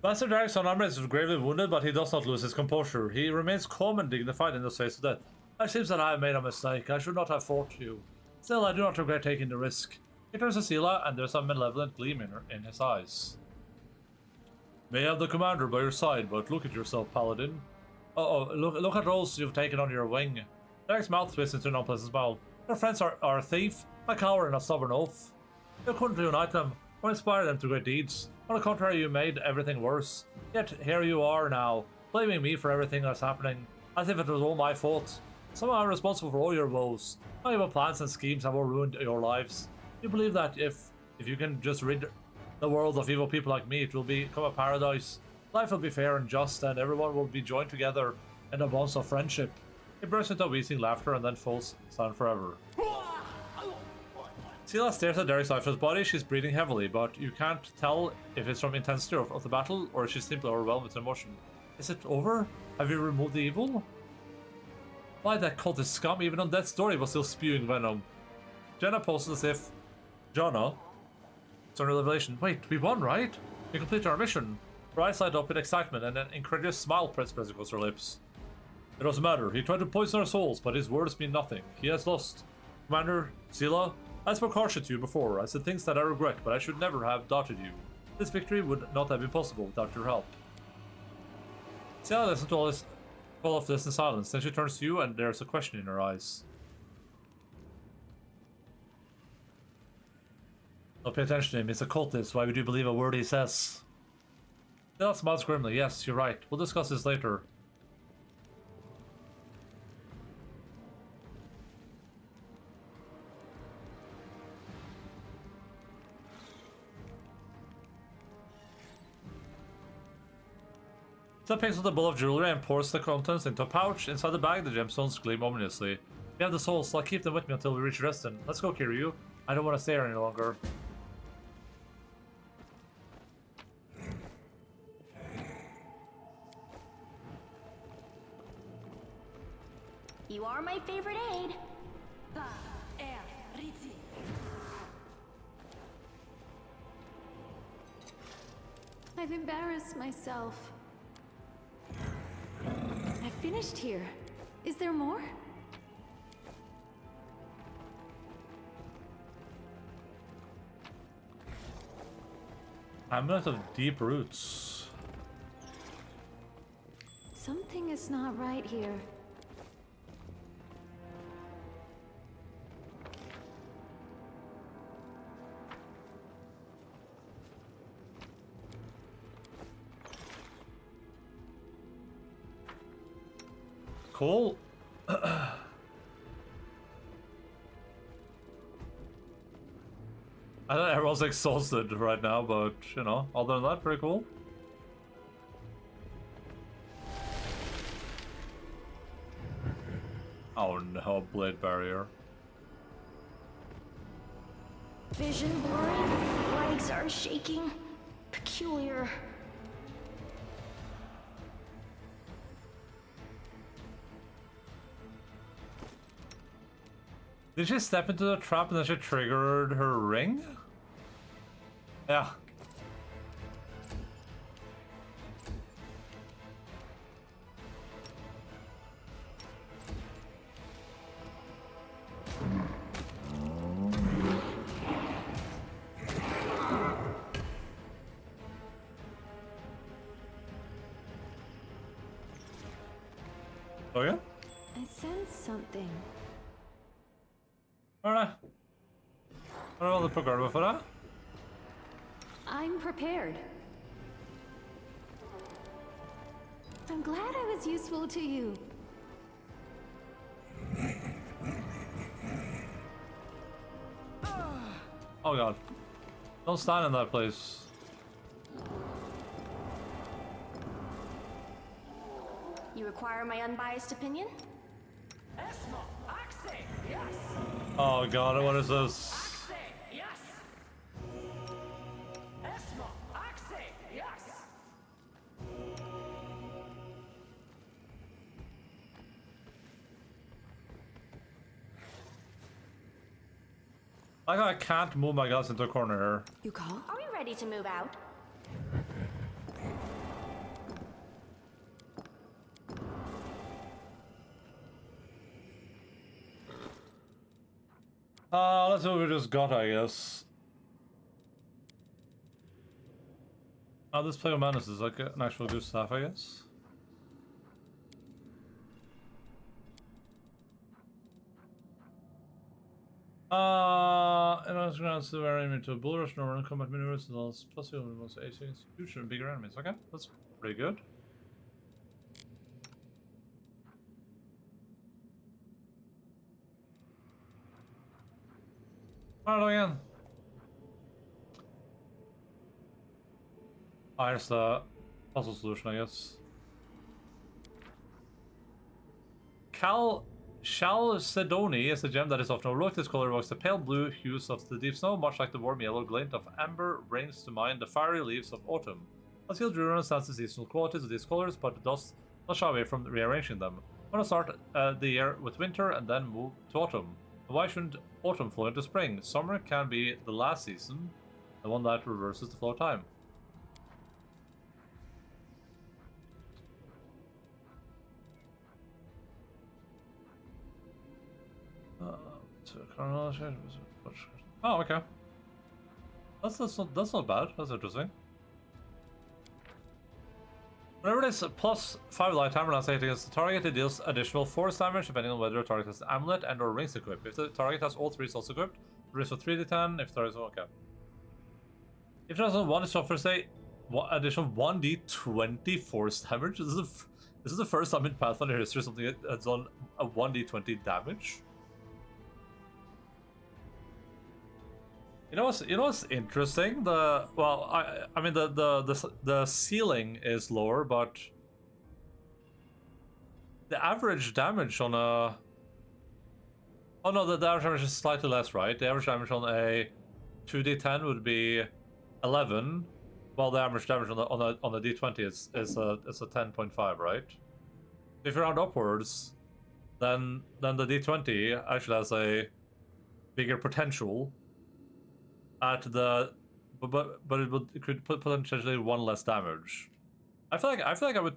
Master Derek's son Amrit is gravely wounded, but he does not lose his composure. He remains calm and dignified in the face of death. It seems that I have made a mistake. I should not have fought you. Still, I do not regret taking the risk. He turns to Sela, and there's a malevolent gleam in his eyes. May have the commander by your side, but look at yourself, Paladin. Look at those you've taken under your wing. Derek's mouth twists into an unpleasant smile. Your friends are a thief, a coward, and a stubborn oaf. You couldn't reunite them, or inspire them to great deeds. On the contrary, you made everything worse. Yet here you are now, blaming me for everything that's happening, as if it was all my fault. Somehow I'm responsible for all your woes. All your plans and schemes have all ruined your lives. You believe that if you can just rid the world of evil people like me, it will become a paradise. Life will be fair and just, and everyone will be joined together in a bonds of friendship. He bursts into wheezing laughter and then falls silent forever. Sela stares at Derek's lifeless body. She's breathing heavily, but you can't tell if it's from intensity of the battle or if she's simply overwhelmed with emotion. Is it over? Have you removed the evil? Why, that cultist scum, even on death's door, he was still spewing venom. Jenna poses as if... Jonah? It's a revelation. Wait, we won, right? We completed our mission. Her eyes light up with excitement and an incredulous smile spreads across her lips. It doesn't matter. He tried to poison our souls, but his words mean nothing. He has lost. Commander, Sela, I spoke harshly to you before. I said things that I regret, but I should never have doubted you. This victory would not have been possible without your help. Sela listens to all of this in silence. Then she turns to you, and there's a question in her eyes. Don't pay attention to him. He's a cultist. Why would you believe a word he says? Sela smiles grimly. Yes, you're right. We'll discuss this later. Sela picks up the bowl of jewelry and pours the contents into a pouch. Inside the bag, the gemstones gleam ominously. We have the souls, so I'll keep them with me until we reach Reston. Let's go, Kiryu. I don't want to stay here any longer. You are my favorite aide. I've embarrassed myself. I finished here. Is there more? Amulet of Deep Roots. Something is not right here. Cool. I know everyone's exhausted right now, but, you know, other than that, pretty cool. Oh no, blade barrier. Vision blurring. Legs are shaking. Peculiar. Did she step into the trap and then she triggered her ring? Yeah. Oh yeah? I sense something. Alright. Vad var det på golvet för det? I'm prepared. I'm glad I was useful to you. Oh god. Don't stand in that place. You require my unbiased opinion? Oh god, what is this? I can't move my guys into a corner here. You call? Are we ready to move out? Let's see what we just got, I guess. Oh, this Plague of Madness is like an actual good staff, I guess. And I was going to vary into a bull rush, no run combat maneuvers, and all plus the most AC institution and bigger enemies. Okay, that's pretty good. Alright, again. Oh, here's the puzzle solution, I guess. Chalcedony is a gem that is of no look. This color evokes the pale blue hues of the deep snow, much like the warm yellow glint of amber brings to mind the fiery leaves of autumn. A skilled druid understands the seasonal qualities of these colors, but does not shy away from rearranging them. Want to start the year with winter and then move to autumn. Why shouldn't autumn flow into spring? Summer can be the last season, the one that reverses the flow of time. Oh, okay. That's not bad. That's interesting. Whenever it is plus 5 light hammer lance against the target, it deals additional force damage depending on whether the target has an amulet and or rings equipped. If the target has all 3 slots equipped, it rings for 3d10. If the target is okay. If it has one, it suffers a additional 1d20 force damage. This is the first time in Pathfinder history something that's done a 1d20 damage. You know what's interesting? I mean the ceiling is lower, but the average damage on a the average damage is slightly less, right? The average damage on a 2d10 would be 11, while the average damage on a d20 is a 10.5, right? If you round upwards, then the d20 actually has a bigger potential. But it could put potentially 1 less damage. I feel like I would.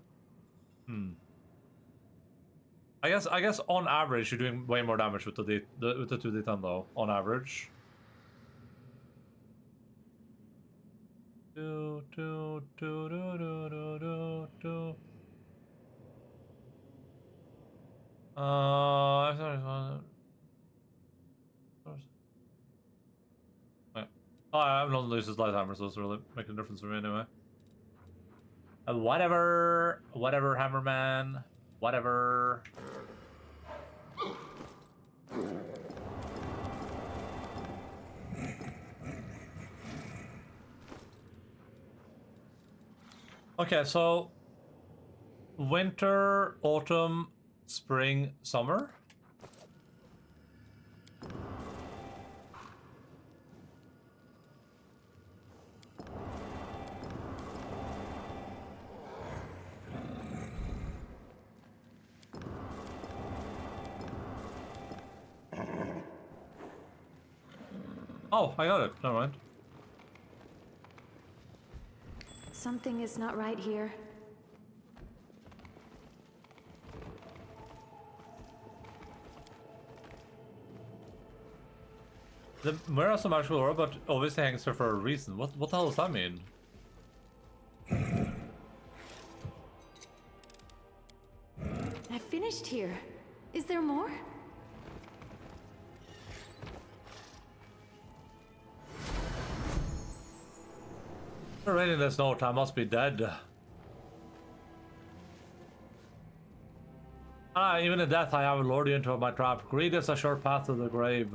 I guess on average you're doing way more damage with the 2d10 though. On average. Oh, I'm not losing his light hammer, so it's really making a difference for me anyway. Whatever, Hammerman, whatever. Okay, so winter, autumn, spring, summer. Oh, I got it. Never mind. Something is not right here. The Mirror has a magical aura, but obviously hangs there for a reason. What the hell does that mean? I finished here. Is there more? For reading this note, I must be dead. Even in death I have lured you into my trap. Greed is a short path to the grave.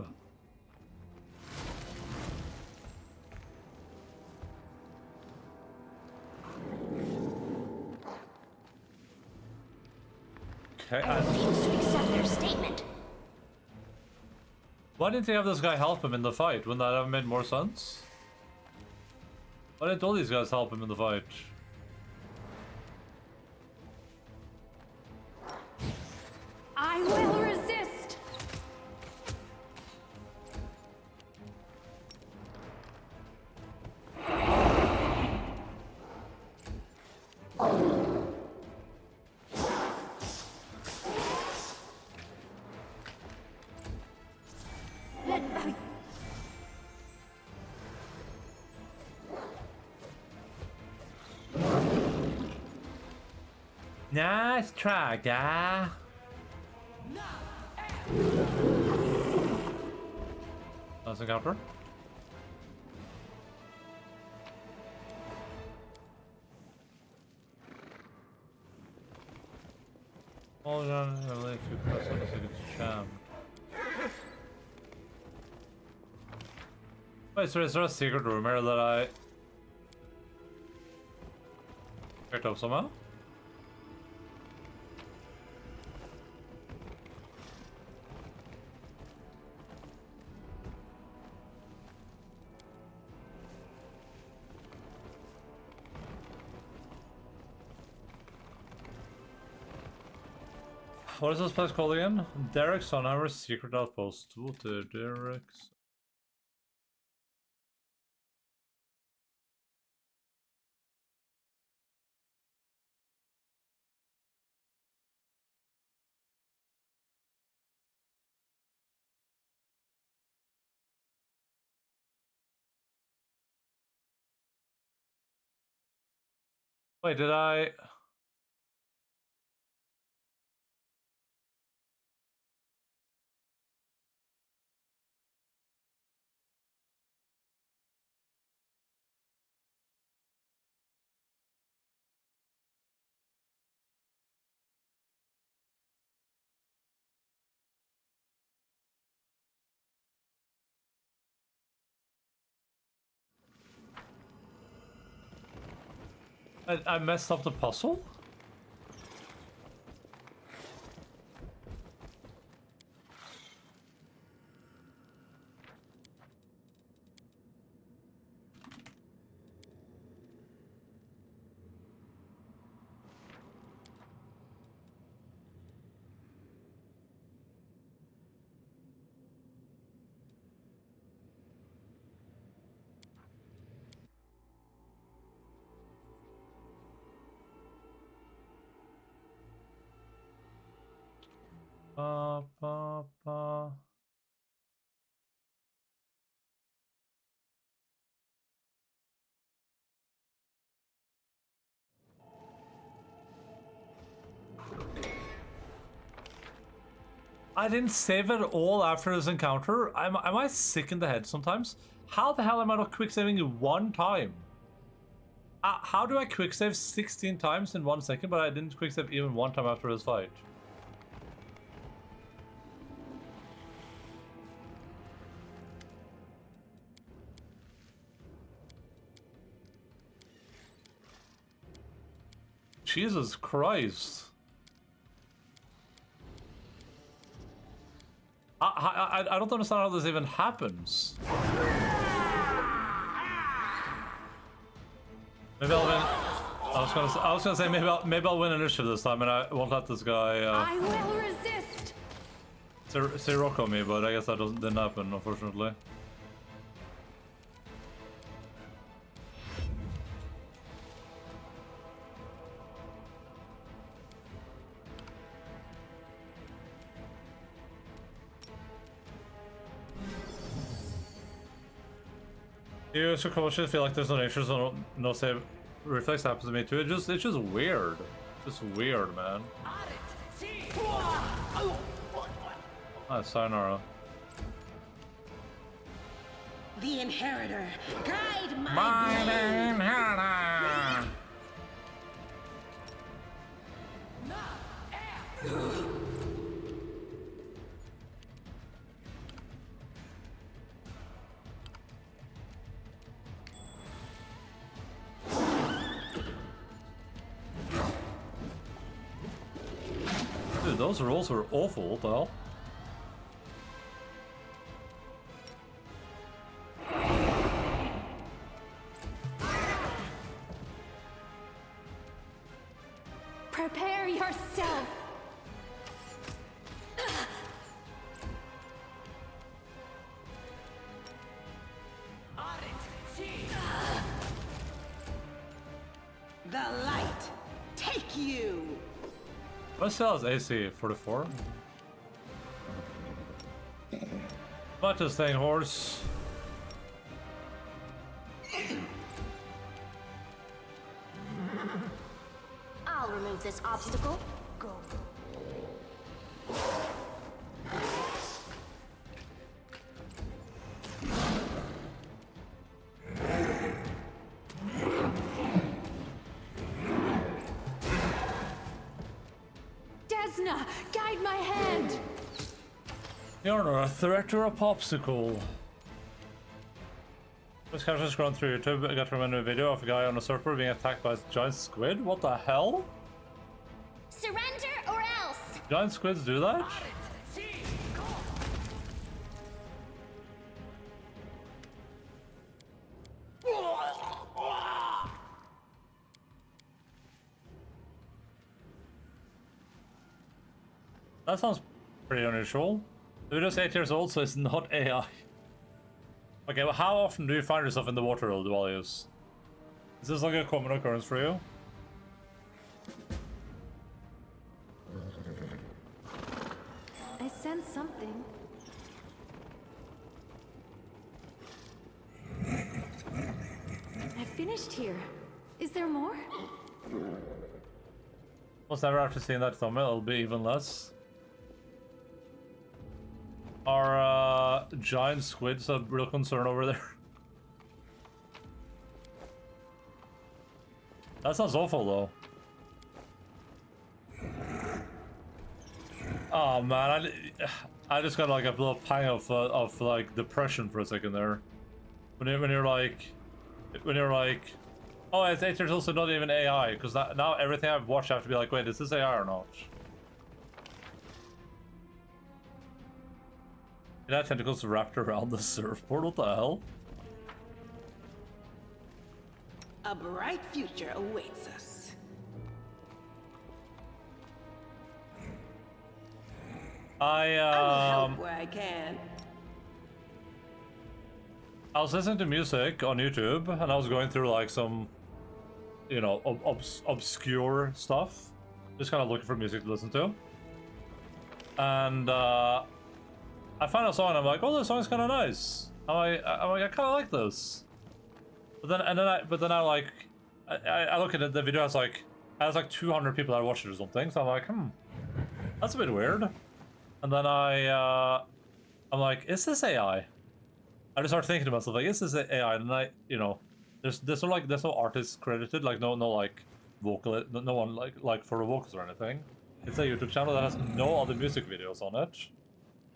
Okay, I refuse to accept their statement. Why didn't he have this guy help him in the fight? Wouldn't that have made more sense? Why didn't all these guys help him in the fight? I will resist! Nice try, guy. That's a counter. All around the lake, you press on the second charm. Wait, so is there a secret room here that I picked up somehow? What is this place called again? Derek's on our secret outpost. What the Derek's? Wait, did I? I messed up the puzzle? Ba, ba, ba. I didn't save it all after this encounter. Am I sick in the head sometimes? How the hell am I not quick saving one time? How do I quick save 16 times in 1 second, but I didn't quick save even one time after this fight? Jesus Christ. I don't understand how this even happens. Maybe I'll win. I was gonna say maybe I'll win initiative this time, and I won't let this guy. I will resist. Say rock on me, but I guess that didn't happen, unfortunately. You so cautious, feel like there's no nature, so no save reflex happens to me too. It's just weird. Just weird, man. Ah, sayonara. The Inheritor, guide my My blade. inheritor. Dude, those rolls were awful, what the hell? Prepare yourself. The light, take you. What still has AC 44? What this thing, horse? I'll remove this obstacle. Go. Desna, guide my hand. You're not a threat or a popsicle. This character's scrolling through YouTube. I got to remember a video of a guy on a surfer being attacked by a giant squid. What the hell? Surrender or else. Giant squids do that? That sounds pretty unusual. We're just 8 years old, so it's not AI. Okay, well, how often do you find yourself in the water, Dwalius? Is this like a common occurrence for you? I sense something. I finished here. Is there more? Once ever after seeing that thumbnail, it'll be even less. Are giant squids a real concern over there? That sounds awful, though. Oh man, I just got like a little pang of like depression for a second there. When you're like, oh, it's 8 years old, so not even AI, because now everything I've watched I have to be like, wait, is this AI or not? That tentacles wrapped around the surfboard. What the hell? A bright future awaits us. I will help where I can. I was listening to music on YouTube, and I was going through like some, you know, obscure stuff, just kind of looking for music to listen to, and I found a song and I'm like, oh, this song's kind of nice. I kind of like this. But then I like, I look at it, the video has like 200 people that watched it or something. So I'm like, that's a bit weird. And then I'm like, is this AI? I just started thinking to myself like, is this AI? And I, you know, there's no artist credited, like no like vocal, no one like for the vocals or anything. It's a YouTube channel that has no other music videos on it.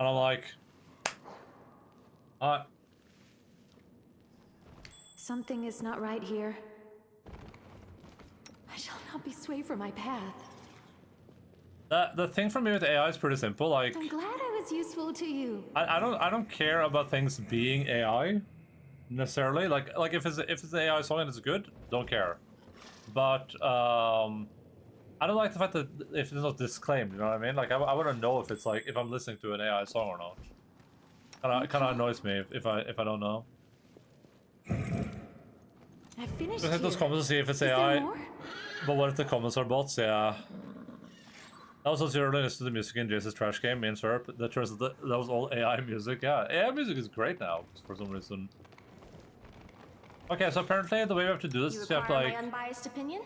And I'm like, Something is not right here. I shall not be swayed from my path. the thing for me with AI is pretty simple. Like, I'm glad I was useful to you. I don't care about things being AI necessarily. Like if it's an AI song and it's good, don't care. But I don't like the fact that if it's not disclaimed, you know what I mean? Like I want to know if it's like if I'm listening to an AI song or not. Kind of annoys me if I don't know. I finished. Just hit those here. comments to see if it's Is there AI. more? But what if the comments are bots? Yeah. That was also early to the music in Jace's Trash Game, main SERP. That turns that was all AI music. Yeah, AI music is great now for some reason. Okay, so apparently the way we have to do this is you have to like. My unbiased opinion?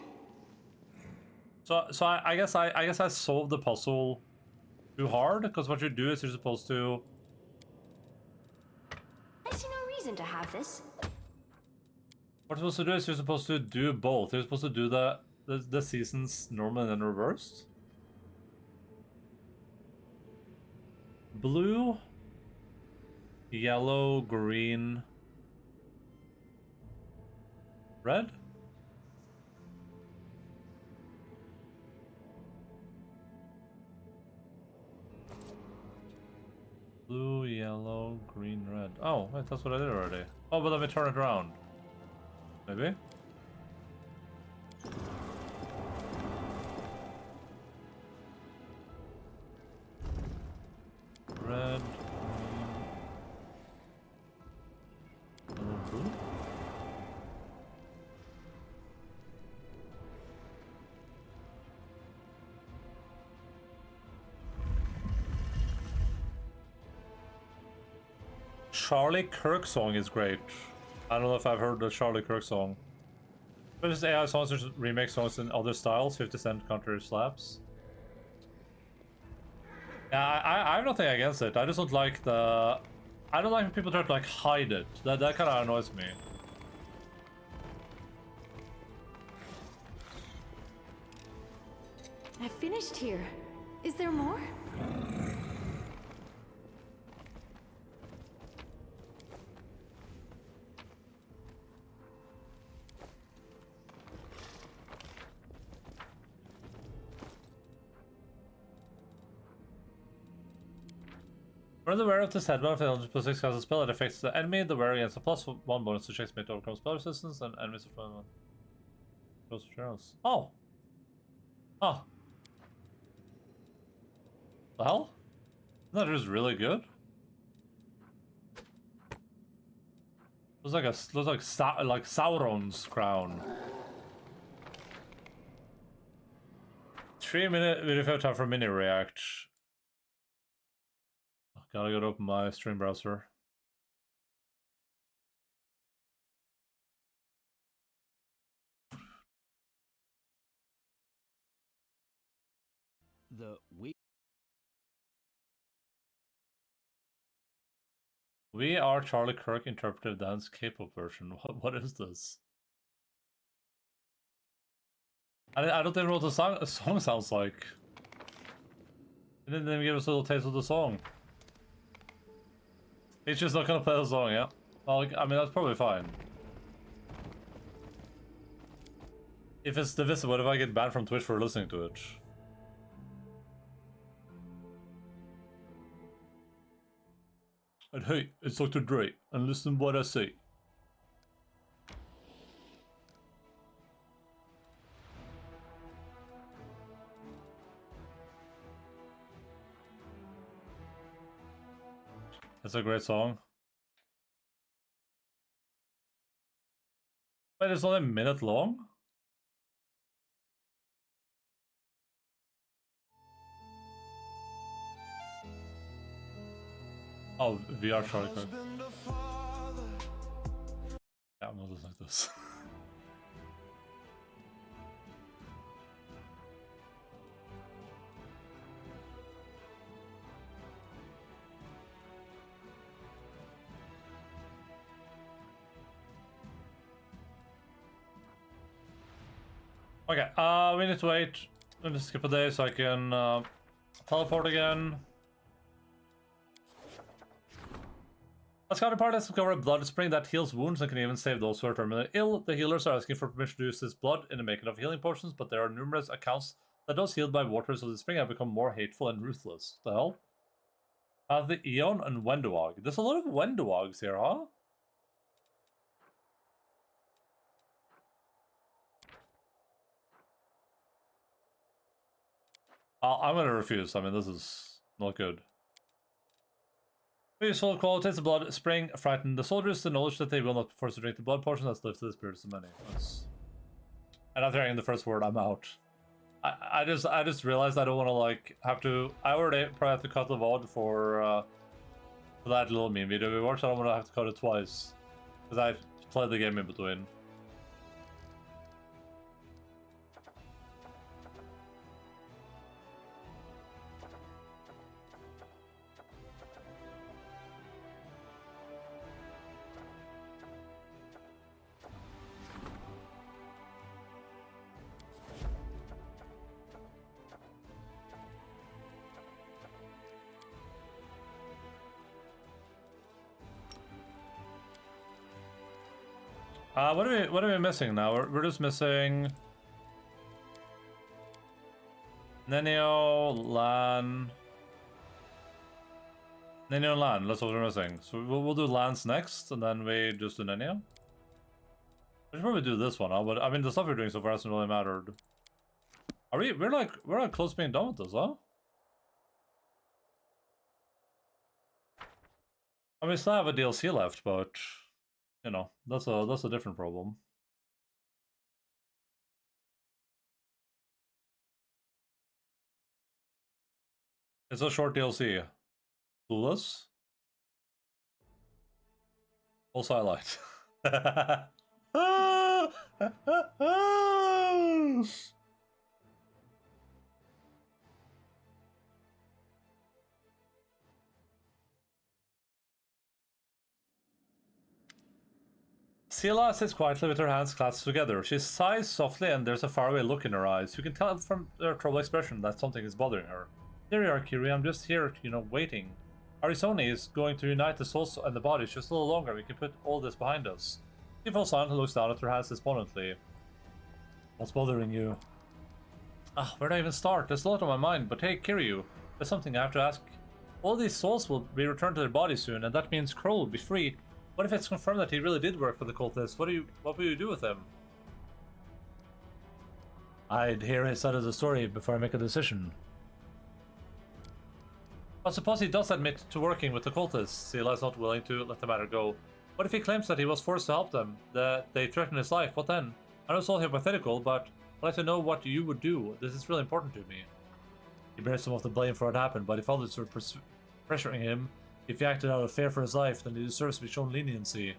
So I guess I solved the puzzle too hard, because what you do is you're supposed to. I see no reason to have this. What you're supposed to do is you're supposed to do both. You're supposed to do the seasons normal and then reversed. Blue, yellow, green, red. Blue, yellow, green, red. Oh, wait, that's what I did already. Oh, but let me turn it around. Maybe? Red, green, blue. Charlie Kirk song is great. I don't know if I've heard the Charlie Kirk song. But just AI songs or just remake songs in other styles, 50 Cent counter slaps. Yeah, I have nothing against it. I just don't like the... I don't like when people try to like hide it. That kind of annoys me. I finished here. Is there more? When the wearer of this headband fails plus 6 casts a spell, it affects the enemy. The wearer gets a +1 bonus to checks made to overcome spell resistance, and enemies are close to channels. Oh! Oh. The hell? That is really good. Looks like Sauron's crown. 3-minute video time for mini react. Gotta go to open my stream browser. We are Charlie Kirk interpretive dance K-pop version. What is this? I don't even know what the song sounds like. They didn't even give us a little taste of the song. He's just not gonna play the song, yeah? Well, I mean, that's probably fine. If it's divisive, what if I get banned from Twitch for listening to it? And hey, it's Dr. Dre, and listen what I say. That's a great song. Wait, it's only a minute long? Oh, VR Charlie Kirk. Yeah, I'm not listening to this. Okay, we need to wait. I'm gonna skip a day so I can teleport again. Let's go to part that's discover a blood spring that heals wounds and can even save those who are terminally ill. The healers are asking for permission to use this blood in the making of healing potions, but there are numerous accounts that those healed by waters of the spring have become more hateful and ruthless. The hell? The Eon and Wendoag. There's a lot of Wendoags here, huh? I'm gonna refuse. I mean, this is not good. Useful qualities: the blood spring frighten the soldiers. The knowledge that they will not be forced to drink the blood portion has lifted the spirits of many. And after hearing the first word, I'm out. I just realized I don't want to like have to. I already probably have to cut the VOD for that little meme video we watched. I don't want to have to cut it twice because I played the game in between. What are we missing now? We're just missing Nenio, Lan. Nenio and Lan, that's what we're missing. So we'll do Lans next, and then we just do Nenio. We should probably do this one, huh? But I mean, the stuff we're doing so far hasn't really mattered. Are we're like close to being done with this, huh? I mean, we still have a DLC left, but you know, that's a different problem. It's a short DLC. Clueless? Also, I liked. Sela sits quietly with her hands clasped together. She sighs softly and there's a faraway look in her eyes. You can tell from her troubled expression that something is bothering her. There you are, Kiri. I'm just here, waiting. Arizona is going to unite the souls and the bodies just a little longer. We can put all this behind us. She falls silent and looks down at her hands despondently. What's bothering you? Where do I even start? There's a lot on my mind, but hey, Kiryu, there's something I have to ask. All these souls will be returned to their bodies soon, and that means Kroll will be free. What if it's confirmed that he really did work for the cultists? What will you do with him? I'd hear his side of the story before I make a decision. But suppose he does admit to working with the cultists. Sela is not willing to let the matter go. What if he claims that he was forced to help them, that they threatened his life? What then? I know it's all hypothetical, but I'd like to know what you would do. This is really important to me. He bears some of the blame for what happened, but if others were pressuring him, if he acted out of fear for his life, then he deserves to be shown leniency.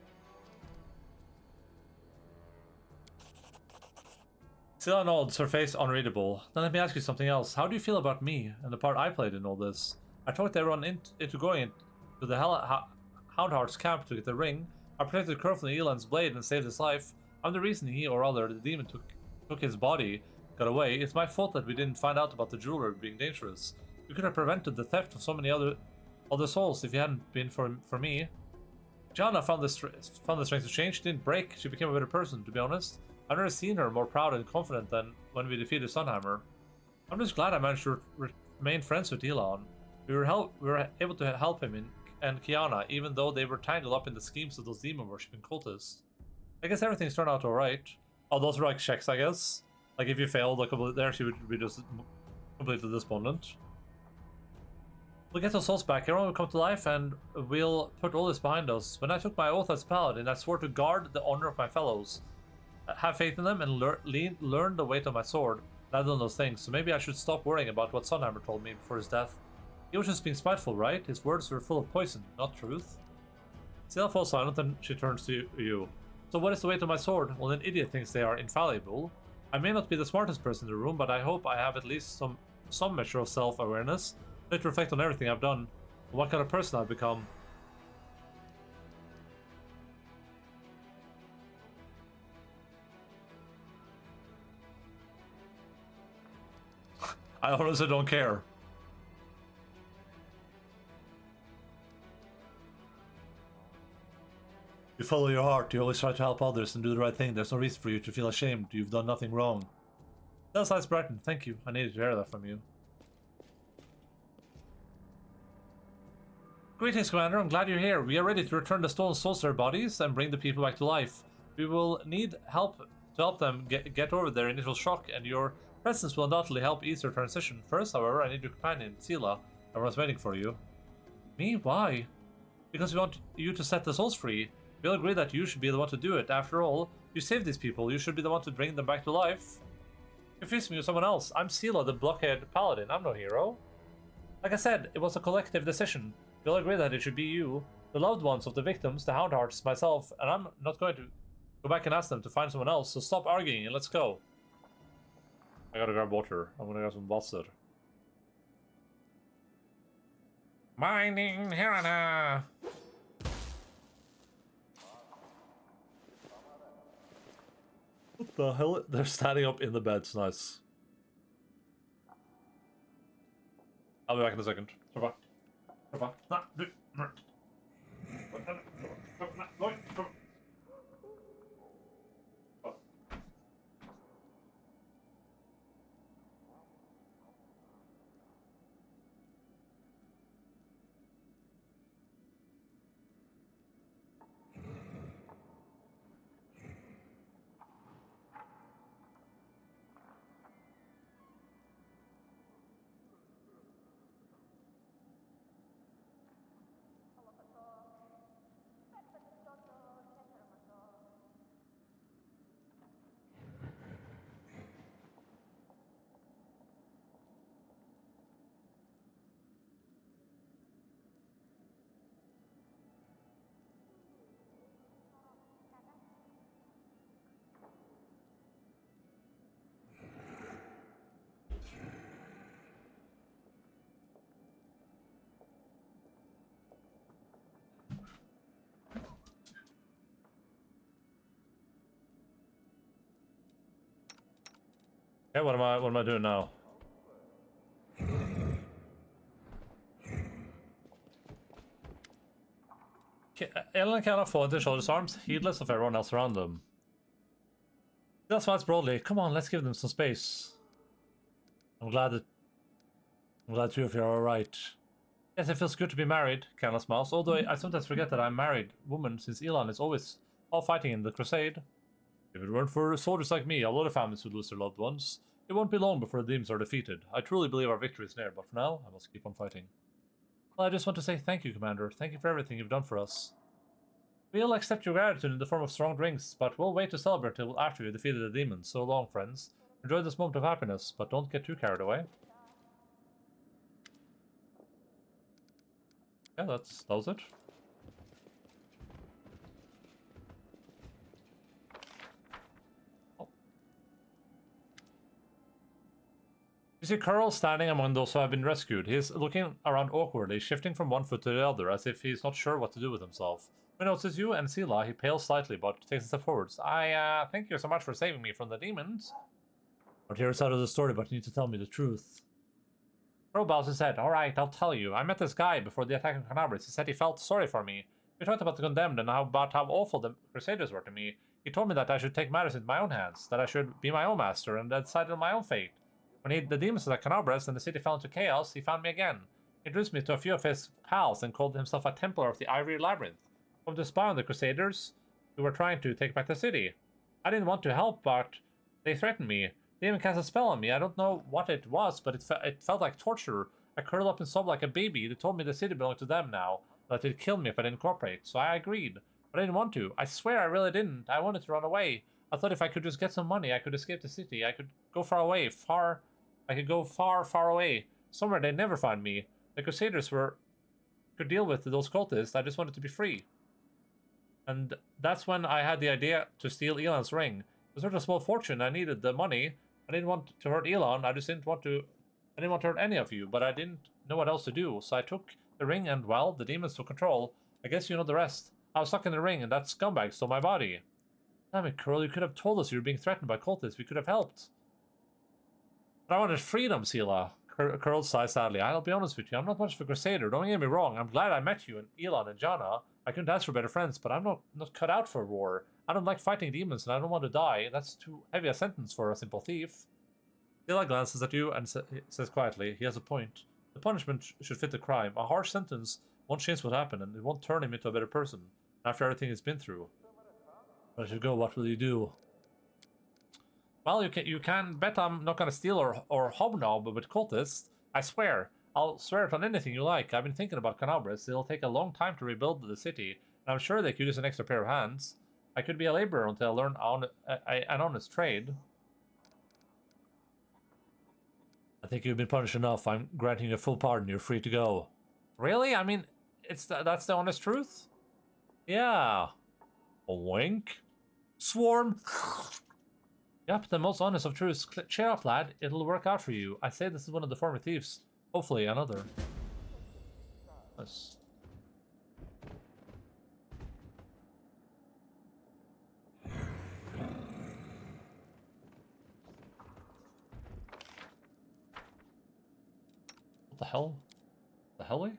Sela nods, her face unreadable. Then let me ask you something else. How do you feel about me and the part I played in all this? I talked everyone into going to the Houndheart's camp to get the ring. I protected Crow from the Eland's blade and saved his life. I'm the reason he, or rather, the demon took his body, got away. It's my fault that we didn't find out about the jeweler being dangerous. We could have prevented the theft of so many other souls if it hadn't been for me. Jana found the strength to change. She didn't break. She became a better person, to be honest. I've never seen her more proud and confident than when we defeated Sunhammer. I'm just glad I managed to remain friends with Elon. We were able to help him and Kiana, even though they were tangled up in the schemes of those demon-worshipping cultists. I guess everything's turned out alright. Oh, those were like checks, I guess. Like, if you failed there, she would be just completely despondent. We'll get those souls back, everyone will come to life, and we'll put all this behind us. When I took my oath as paladin, I swore to guard the honor of my fellows, have faith in them, and learn the weight of my sword. I've done those things, so maybe I should stop worrying about what Sunhammer told me before his death. He was just being spiteful, right? His words were full of poison, not truth. Sela falls silent, and she turns to you. So what is the weight of my sword? Well, an idiot thinks they are infallible. I may not be the smartest person in the room, but I hope I have at least some measure of self-awareness. Let me reflect on everything I've done, and what kind of person I've become. I honestly don't care. You follow your heart, you always try to help others and do the right thing. There's no reason for you to feel ashamed. You've done nothing wrong. That's nice, Brighton. Thank you. I needed to hear that from you. Greetings, Commander. I'm glad you're here. We are ready to return the stolen souls to their bodies and bring the people back to life. We will need help to help them get over their initial shock, and your presence will undoubtedly help ease their transition. First, however, I need your companion, Sela. Everyone's waiting for you. Me? Why? Because we want you to set the souls free. We all agree that you should be the one to do it. After all, you saved these people. You should be the one to bring them back to life. Confuse me with someone else. I'm Sela, the blockhead paladin. I'm no hero. Like I said, it was a collective decision. We all agree that it should be you, the loved ones of the victims, the Houndhearts, myself, and I'm not going to go back and ask them to find someone else, so stop arguing and let's go. I gotta grab water. I'm gonna grab some water. Mining Hirana! What the hell? They're standing up in the beds. Nice. I'll be back in a second. Okay, what am I doing now? Endaline cannot fall into each other's arms, heedless of everyone else around them. That's why it's broadly. Come on, let's give them some space. I'm glad two of you are alright. Yes, it feels good to be married, Candace smiles, although I sometimes forget that I'm a married woman since Endaline is always all fighting in the crusade. If it weren't for soldiers like me, a lot of families would lose their loved ones. It won't be long before the demons are defeated. I truly believe our victory is near, but for now, I must keep on fighting. Well, I just want to say thank you, Commander. Thank you for everything you've done for us. We'll accept your gratitude in the form of strong drinks, but we'll wait to celebrate till after you defeated the demons. So long, friends. Enjoy this moment of happiness, but don't get too carried away. Yeah, that was it. Oh. You see Carl standing among those who have been rescued. He's looking around awkwardly, shifting from one foot to the other, as if he's not sure what to do with himself. When he notices you and Sela, he pales slightly, but takes a step forwards. Thank you so much for saving me from the demons. But here's out of the story, but you need to tell me the truth. Crow bows his head. Alright, I'll tell you. I met this guy before the attack on Canabris. He said he felt sorry for me. We talked about the condemned and about how awful the Crusaders were to me. He told me that I should take matters into my own hands, that I should be my own master, and decide on my own fate. When the demons attacked Canabris and the city fell into chaos, he found me again. He introduced me to a few of his pals and called himself a Templar of the Ivory Labyrinth. From to spy on the Crusaders who were trying to take back the city. I didn't want to help, but they threatened me. They even cast a spell on me. I don't know what it was, but it felt like torture. I curled up and sobbed like a baby. They told me the city belonged to them now, that they'd kill me if I didn't cooperate. So I agreed, but I didn't want to. I swear I really didn't. I wanted to run away. I thought if I could just get some money, I could escape the city. I could go far away, I could go far, far away, somewhere they'd never find me. The Crusaders could deal with those cultists. I just wanted to be free. And that's when I had the idea to steal Elon's ring. It was sort of a small fortune. I needed the money. I didn't want to hurt Elon. I didn't want to hurt any of you, but I didn't know what else to do. So I took the ring and, well, the demons took control. I guess you know the rest. I was stuck in the ring and that scumbag stole my body. Damn it, Curl, you could have told us you were being threatened by cultists. We could have helped. But I wanted freedom, Sela. Curl sighed sadly. I'll be honest with you, I'm not much of a crusader. Don't get me wrong. I'm glad I met you and Elon and Jana. I couldn't ask for better friends, but I'm not cut out for war. I don't like fighting demons and I don't want to die. That's too heavy a sentence for a simple thief. Sela glances at you and says quietly, he has a point. The punishment should fit the crime. A harsh sentence won't change what happened and it won't turn him into a better person after everything he's been through. But as you go, what will you do? Well, you can bet I'm not gonna steal or hobnob with cultists. I swear. I'll swear it on anything you like. I've been thinking about Canabris. It'll take a long time to rebuild the city, and I'm sure they could use an extra pair of hands. I could be a laborer until I learn an honest trade. I think you've been punished enough. I'm granting you a full pardon. You're free to go. Really? I mean, that's the honest truth? Yeah. A wink? Swarm? Yep, the most honest of truths. Cheer up, lad. It'll work out for you. I say this is one of the former thieves. Hopefully another. Nice. What the hell? The hell?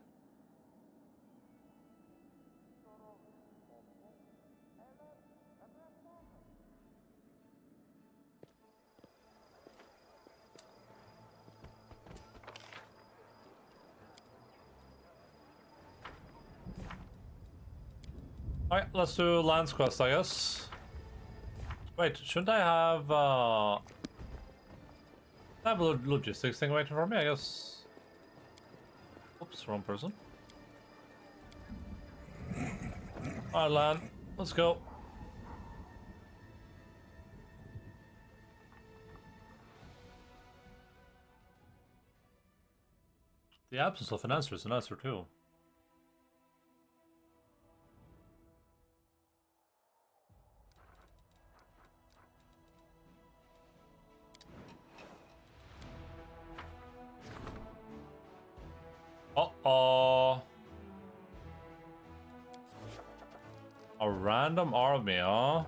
Alright, let's do Lance quest, I guess. Wait, shouldn't I have a logistics thing waiting for me, I guess? Oops, wrong person. Alright, Lan, let's go. The absence of an answer is an answer too. Uh-oh. A random army, huh?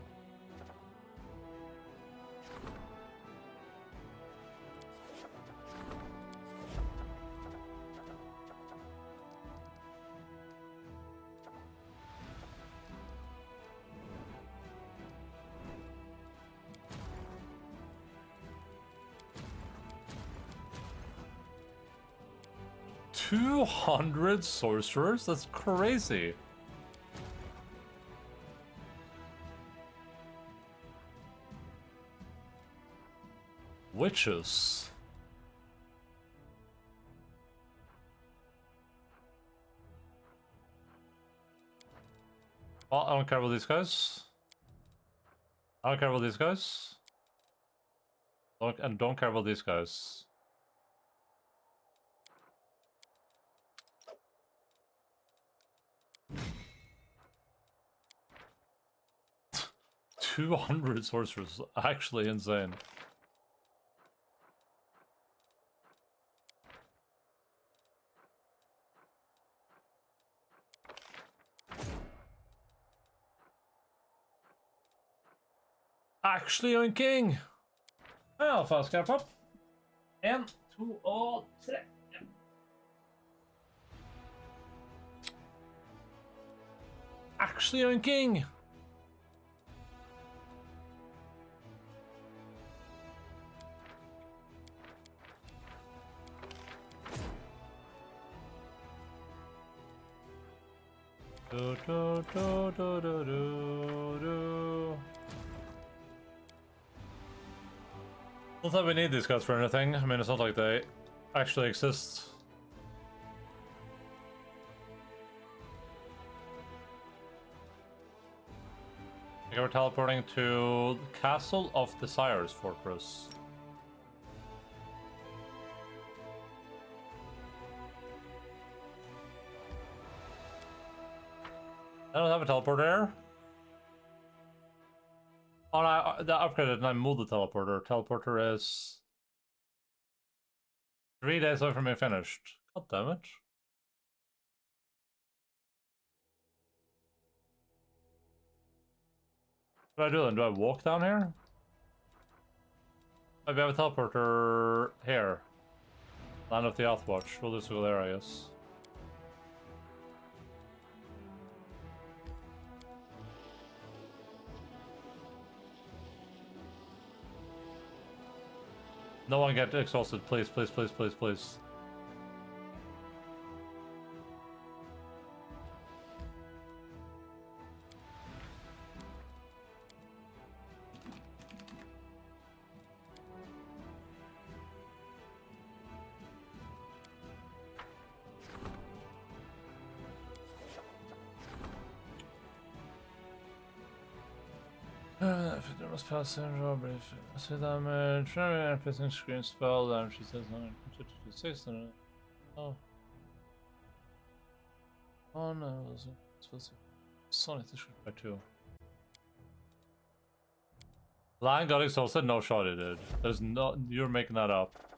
200 sorcerers? That's crazy. Witches. Well, I don't care about these guys. I don't care about these guys. Don't care about these guys. $200 sorcerers, actually insane. Actually on king. Ja, fast kan jag. 1, 2 och 3. Actually on king. Do, do, do, do, do, do, do. Not that we need these guys for anything. I mean, it's not like they actually exist. I think we're teleporting to the Castle of Desires Fortress. I don't have a teleporter there. Oh, no, the upgraded and I moved the teleporter. Teleporter is 3 days away from being finished. God damn it. What do I do then? Do I walk down here? Maybe I have a teleporter here. Land of the Outwatch. We'll just go there, I guess. No one get exhausted, please, please, please, please, please. If there was passing robbery, so damage, pressing screen spell damage, she says 156. Oh. Oh no, it was Sonic the Shred by 2. Lion got exhausted? No shot, it did. There's no. You're making that up.